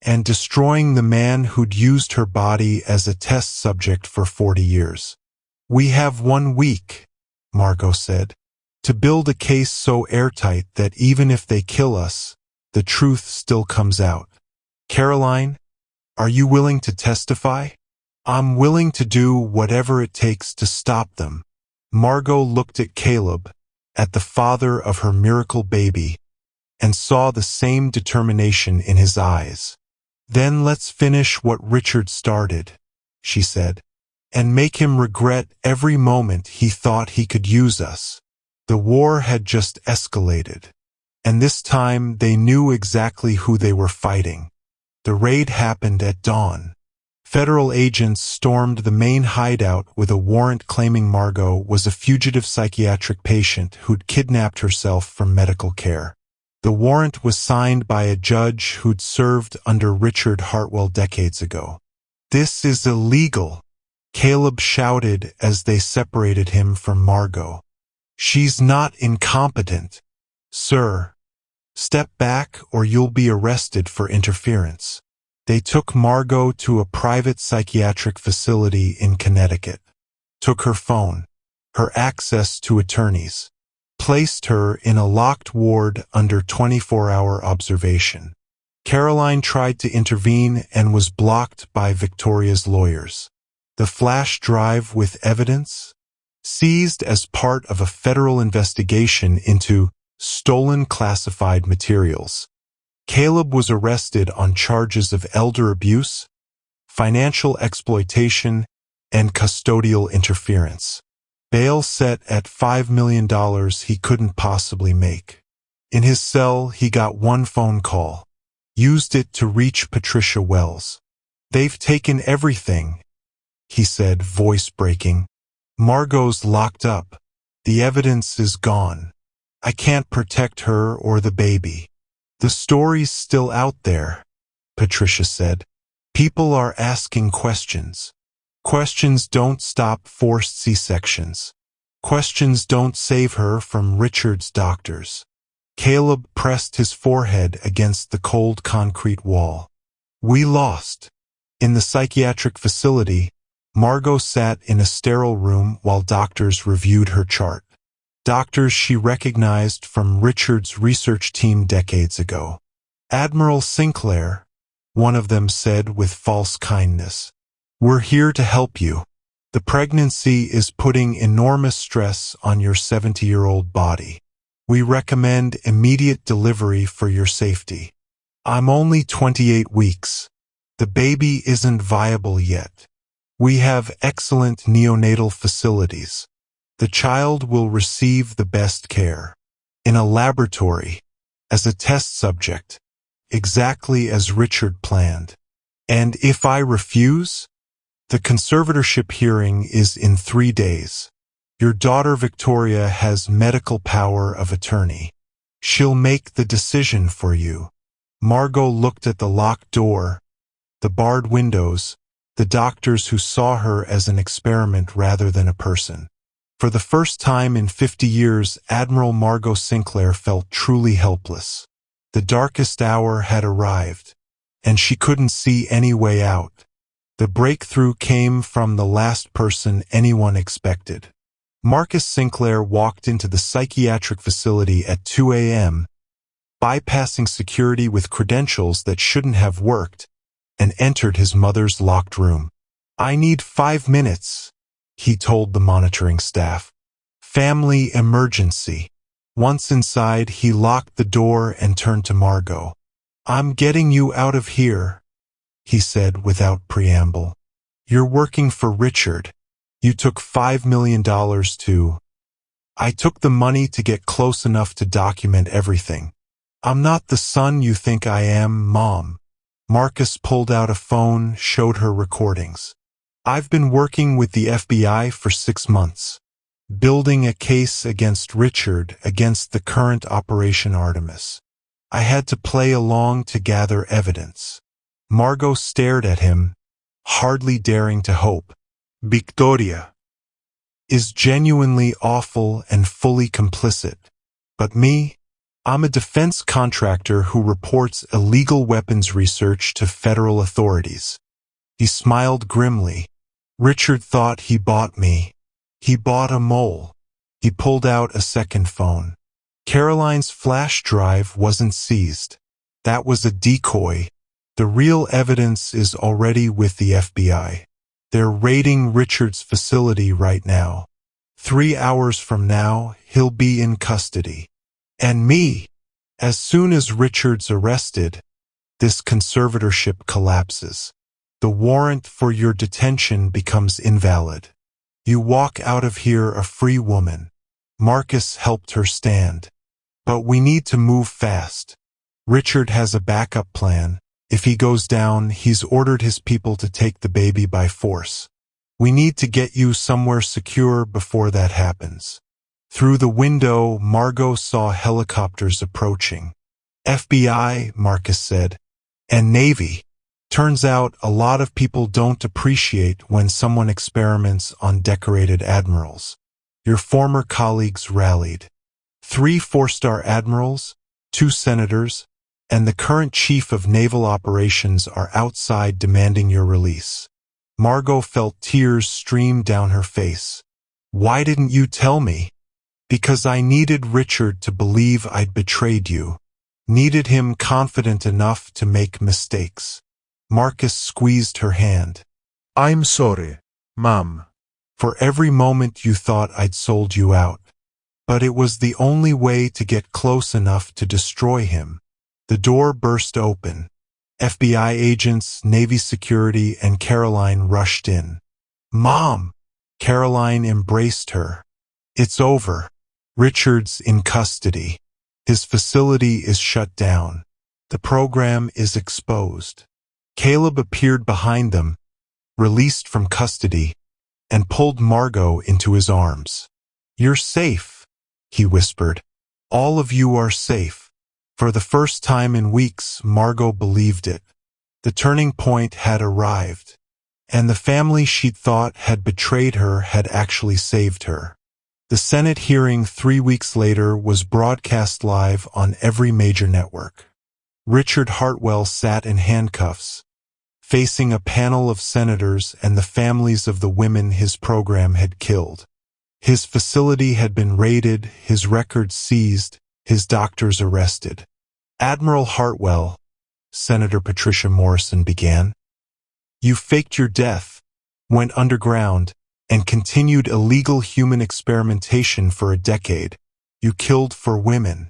and destroying the man who'd used her body as a test subject for 40 years. We have 1 week, Margot said, to build a case so airtight that even if they kill us, the truth still comes out. Caroline, are you willing to testify? I'm willing to do whatever it takes to stop them. Margot looked at Caleb, at the father of her miracle baby, and saw the same determination in his eyes. Then let's finish what Richard started, she said, and make him regret every moment he thought he could use us. The war had just escalated, and this time they knew exactly who they were fighting. The raid happened at dawn. Federal agents stormed the main hideout with a warrant claiming Margot was a fugitive psychiatric patient who'd kidnapped herself from medical care. The warrant was signed by a judge who'd served under Richard Hartwell decades ago. This is illegal, Caleb shouted as they separated him from Margot. "She's not incompetent, sir. Step back or you'll be arrested for interference." They took Margot to a private psychiatric facility in Connecticut, took her phone, her access to attorneys, placed her in a locked ward under 24-hour observation. Caroline tried to intervene and was blocked by Victoria's lawyers. The flash drive with evidence? Seized as part of a federal investigation into stolen classified materials. Caleb was arrested on charges of elder abuse, financial exploitation, and custodial interference. Bail set at $5 million he couldn't possibly make. In his cell, he got one phone call. Used it to reach Patricia Wells. "They've taken everything," he said, voice breaking. "Margot's locked up. The evidence is gone. I can't protect her or the baby." "The story's still out there," Patricia said. "People are asking questions. Questions don't stop forced C-sections. Questions don't save her from Richard's doctors." Caleb pressed his forehead against the cold concrete wall. "We lost." In the psychiatric facility, Margot sat in a sterile room while doctors reviewed her chart. Doctors she recognized from Richard's research team decades ago. "Admiral Sinclair," one of them said with false kindness. "We're here to help you. The pregnancy is putting enormous stress on your 70-year-old body. We recommend immediate delivery for your safety." "I'm only 28 weeks. The baby isn't viable yet. We have excellent neonatal facilities. The child will receive the best care. In a laboratory, as a test subject, exactly as Richard planned. And if I refuse? The conservatorship hearing is in 3 days. Your daughter Victoria has medical power of attorney. She'll make the decision for you." Margot looked at the locked door, the barred windows, the doctors who saw her as an experiment rather than a person. For the first time in 50 years, Admiral Margot Sinclair felt truly helpless. The darkest hour had arrived, and she couldn't see any way out. The breakthrough came from the last person anyone expected. Marcus Sinclair walked into the psychiatric facility at 2 a.m., bypassing security with credentials that shouldn't have worked, and entered his mother's locked room. "I need 5 minutes," he told the monitoring staff. "Family emergency." Once inside, he locked the door and turned to Margot. "I'm getting you out of here," he said without preamble. "You're working for Richard. You took $5 million to... I took the money to get close enough to document everything. I'm not the son you think I am, Mom." Marcus pulled out a phone, showed her recordings. "I've been working with the FBI for 6 months, building a case against Richard against the current Operation Artemis. I had to play along to gather evidence." Margot stared at him, hardly daring to hope. "Victoria is genuinely awful and fully complicit. But me? I'm a defense contractor who reports illegal weapons research to federal authorities." He smiled grimly. "Richard thought he bought me. He bought a mole." He pulled out a second phone. Caroline's flash drive wasn't seized. That was a decoy. The real evidence is already with the FBI. They're raiding Richard's facility right now. 3 hours from now, he'll be in custody. And me. As soon as Richard's arrested, this conservatorship collapses. The warrant for your detention becomes invalid. You walk out of here a free woman. Marcus helped her stand. "But we need to move fast. Richard has a backup plan. If he goes down, he's ordered his people to take the baby by force. We need to get you somewhere secure before that happens." Through the window, Margot saw helicopters approaching. "FBI," Marcus said, "and Navy." Turns out a lot of people don't appreciate when someone experiments on decorated admirals. Your former colleagues rallied. 3 4-star admirals, 2 senators, and the current chief of naval operations are outside demanding your release. Margot felt tears stream down her face. Why didn't you tell me? Because I needed Richard to believe I'd betrayed you. Needed him confident enough to make mistakes. Marcus squeezed her hand. I'm sorry, Mom. For every moment you thought I'd sold you out. But it was the only way to get close enough to destroy him. The door burst open. FBI agents, Navy security, and Caroline rushed in. Mom! Caroline embraced her. It's over. Richard's in custody. His facility is shut down. The program is exposed. Caleb appeared behind them, released from custody, and pulled Margot into his arms. You're safe, he whispered. All of you are safe. For the first time in weeks, Margot believed it. The turning point had arrived, and the family she'd thought had betrayed her had actually saved her. The Senate hearing 3 weeks later was broadcast live on every major network. Richard Hartwell sat in handcuffs, facing a panel of senators and the families of the women his program had killed. His facility had been raided, his records seized, his doctors arrested. Admiral Hartwell, Senator Patricia Morrison began. You faked your death, went underground, and continued illegal human experimentation for a decade. You killed for women.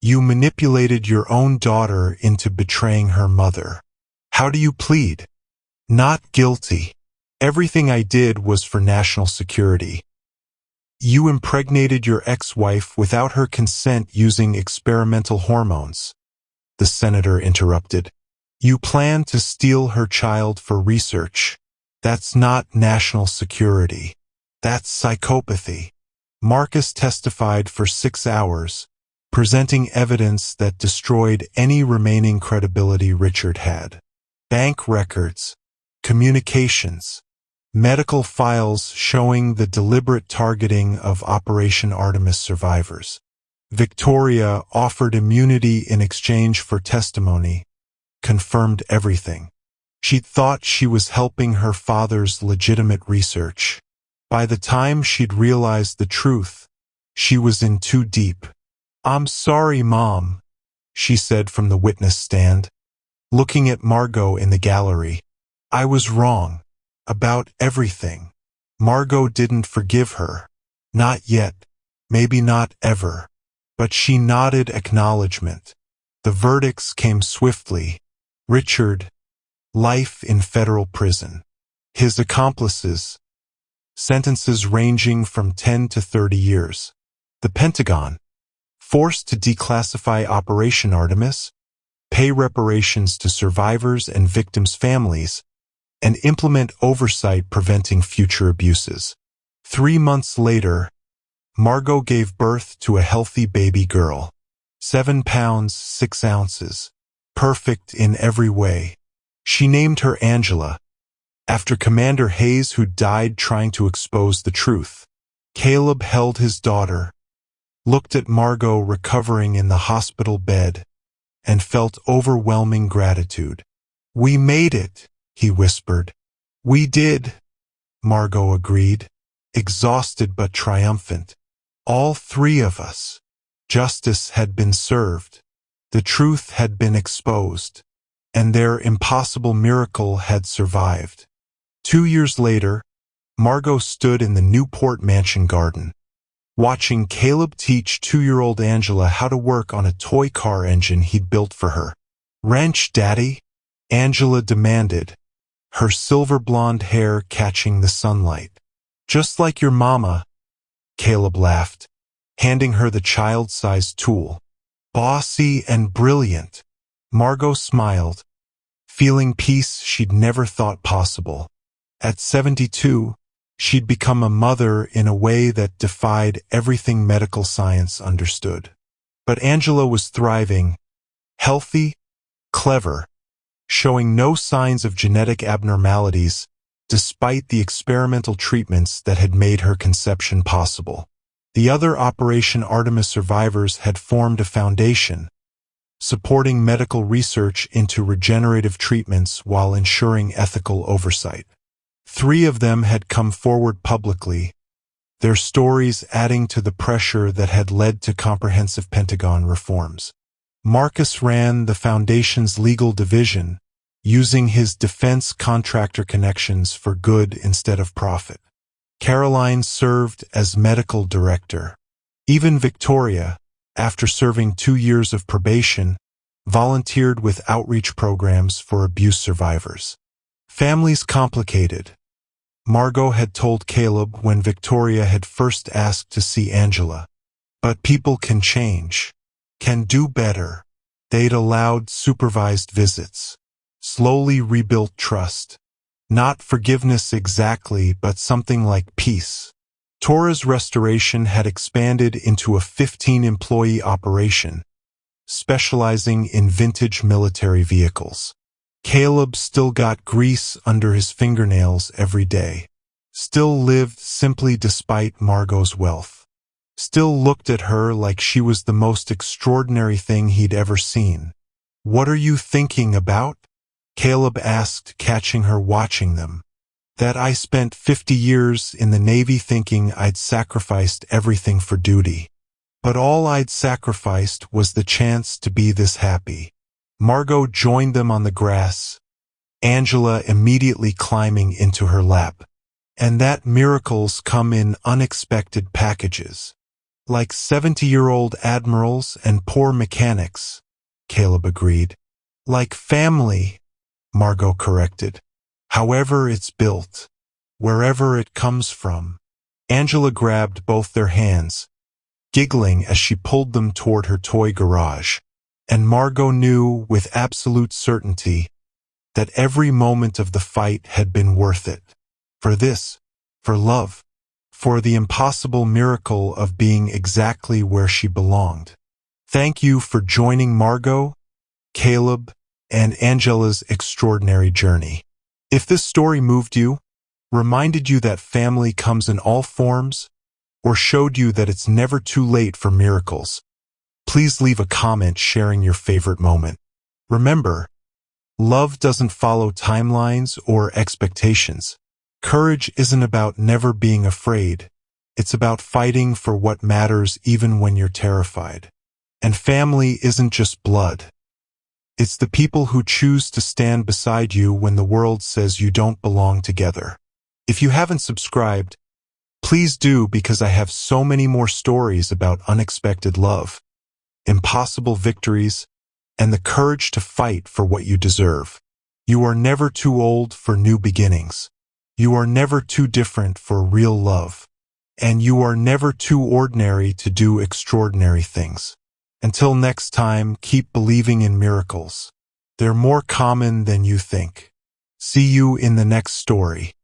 You manipulated your own daughter into betraying her mother. How do you plead? Not guilty. Everything I did was for national security. You impregnated your ex-wife without her consent using experimental hormones. The senator interrupted. You planned to steal her child for research. That's not national security. That's psychopathy. Marcus testified for 6 hours, presenting evidence that destroyed any remaining credibility Richard had. Bank records, communications, medical files showing the deliberate targeting of Operation Artemis survivors. Victoria offered immunity in exchange for testimony, confirmed everything. She thought she was helping her father's legitimate research. By the time she'd realized the truth, she was in too deep. I'm sorry, Mom, she said from the witness stand, looking at Margot in the gallery. I was wrong. About everything. Margot didn't forgive her. Not yet. Maybe not ever. But she nodded acknowledgement. The verdicts came swiftly. Richard, life in federal prison. His accomplices, sentences ranging from 10 to 30 years. The Pentagon, forced to declassify Operation Artemis, pay reparations to survivors and victims' families, and implement oversight preventing future abuses. 3 months later, Margot gave birth to a healthy baby girl. 7 pounds, 6 ounces. Perfect in every way. She named her Angela, after Commander Hayes, who died trying to expose the truth. Caleb held his daughter, looked at Margot recovering in the hospital bed, and felt overwhelming gratitude. We made it, he whispered. We did, Margot agreed, exhausted but triumphant. All 3 of us. Justice had been served. The truth had been exposed, and their impossible miracle had survived. 2 years later, Margot stood in the Newport Mansion garden, watching Caleb teach 2-year-old Angela how to work on a toy car engine he'd built for her. Wrench, Daddy, Angela demanded, her silver blonde hair catching the sunlight. Just like your mama, Caleb laughed, handing her the child-sized tool. Bossy and brilliant. Margot smiled, feeling peace she'd never thought possible. At 72, she'd become a mother in a way that defied everything medical science understood. But Angela was thriving, healthy, clever, showing no signs of genetic abnormalities despite the experimental treatments that had made her conception possible. The other Operation Artemis survivors had formed a foundation, supporting medical research into regenerative treatments while ensuring ethical oversight. 3 of them had come forward publicly, their stories adding to the pressure that had led to comprehensive Pentagon reforms. Marcus ran the Foundation's legal division, using his defense contractor connections for good instead of profit. Caroline served as medical director. Even Victoria, after serving 2 years of probation, volunteered with outreach programs for abuse survivors. Families complicated. Margot had told Caleb when Victoria had first asked to see Angela. But people can change, can do better. They'd allowed supervised visits, slowly rebuilt trust. Not forgiveness exactly, but something like peace. Tora's restoration had expanded into a 15-employee operation, specializing in vintage military vehicles. Caleb still got grease under his fingernails every day. Still lived simply despite Margot's wealth. Still looked at her like she was the most extraordinary thing he'd ever seen. "What are you thinking about?" Caleb asked, catching her watching them. "That I spent 50 years in the Navy thinking I'd sacrificed everything for duty. But all I'd sacrificed was the chance to be this happy." Margot joined them on the grass, Angela immediately climbing into her lap. "And that miracles come in unexpected packages. Like 70-year-old admirals and poor mechanics," Caleb agreed. "Like family," Margot corrected. "However it's built, wherever it comes from." Angela grabbed both their hands, giggling as she pulled them toward her toy garage. And Margot knew with absolute certainty that every moment of the fight had been worth it. For this, for love, for the impossible miracle of being exactly where she belonged. Thank you for joining Margot, Caleb, and Angela's extraordinary journey. If this story moved you, reminded you that family comes in all forms, or showed you that it's never too late for miracles, please leave a comment sharing your favorite moment. Remember, love doesn't follow timelines or expectations. Courage isn't about never being afraid. It's about fighting for what matters even when you're terrified. And family isn't just blood. It's the people who choose to stand beside you when the world says you don't belong together. If you haven't subscribed, please do, because I have so many more stories about unexpected love, impossible victories, and the courage to fight for what you deserve. You are never too old for new beginnings. You are never too different for real love. And you are never too ordinary to do extraordinary things. Until next time, keep believing in miracles. They're more common than you think. See you in the next story.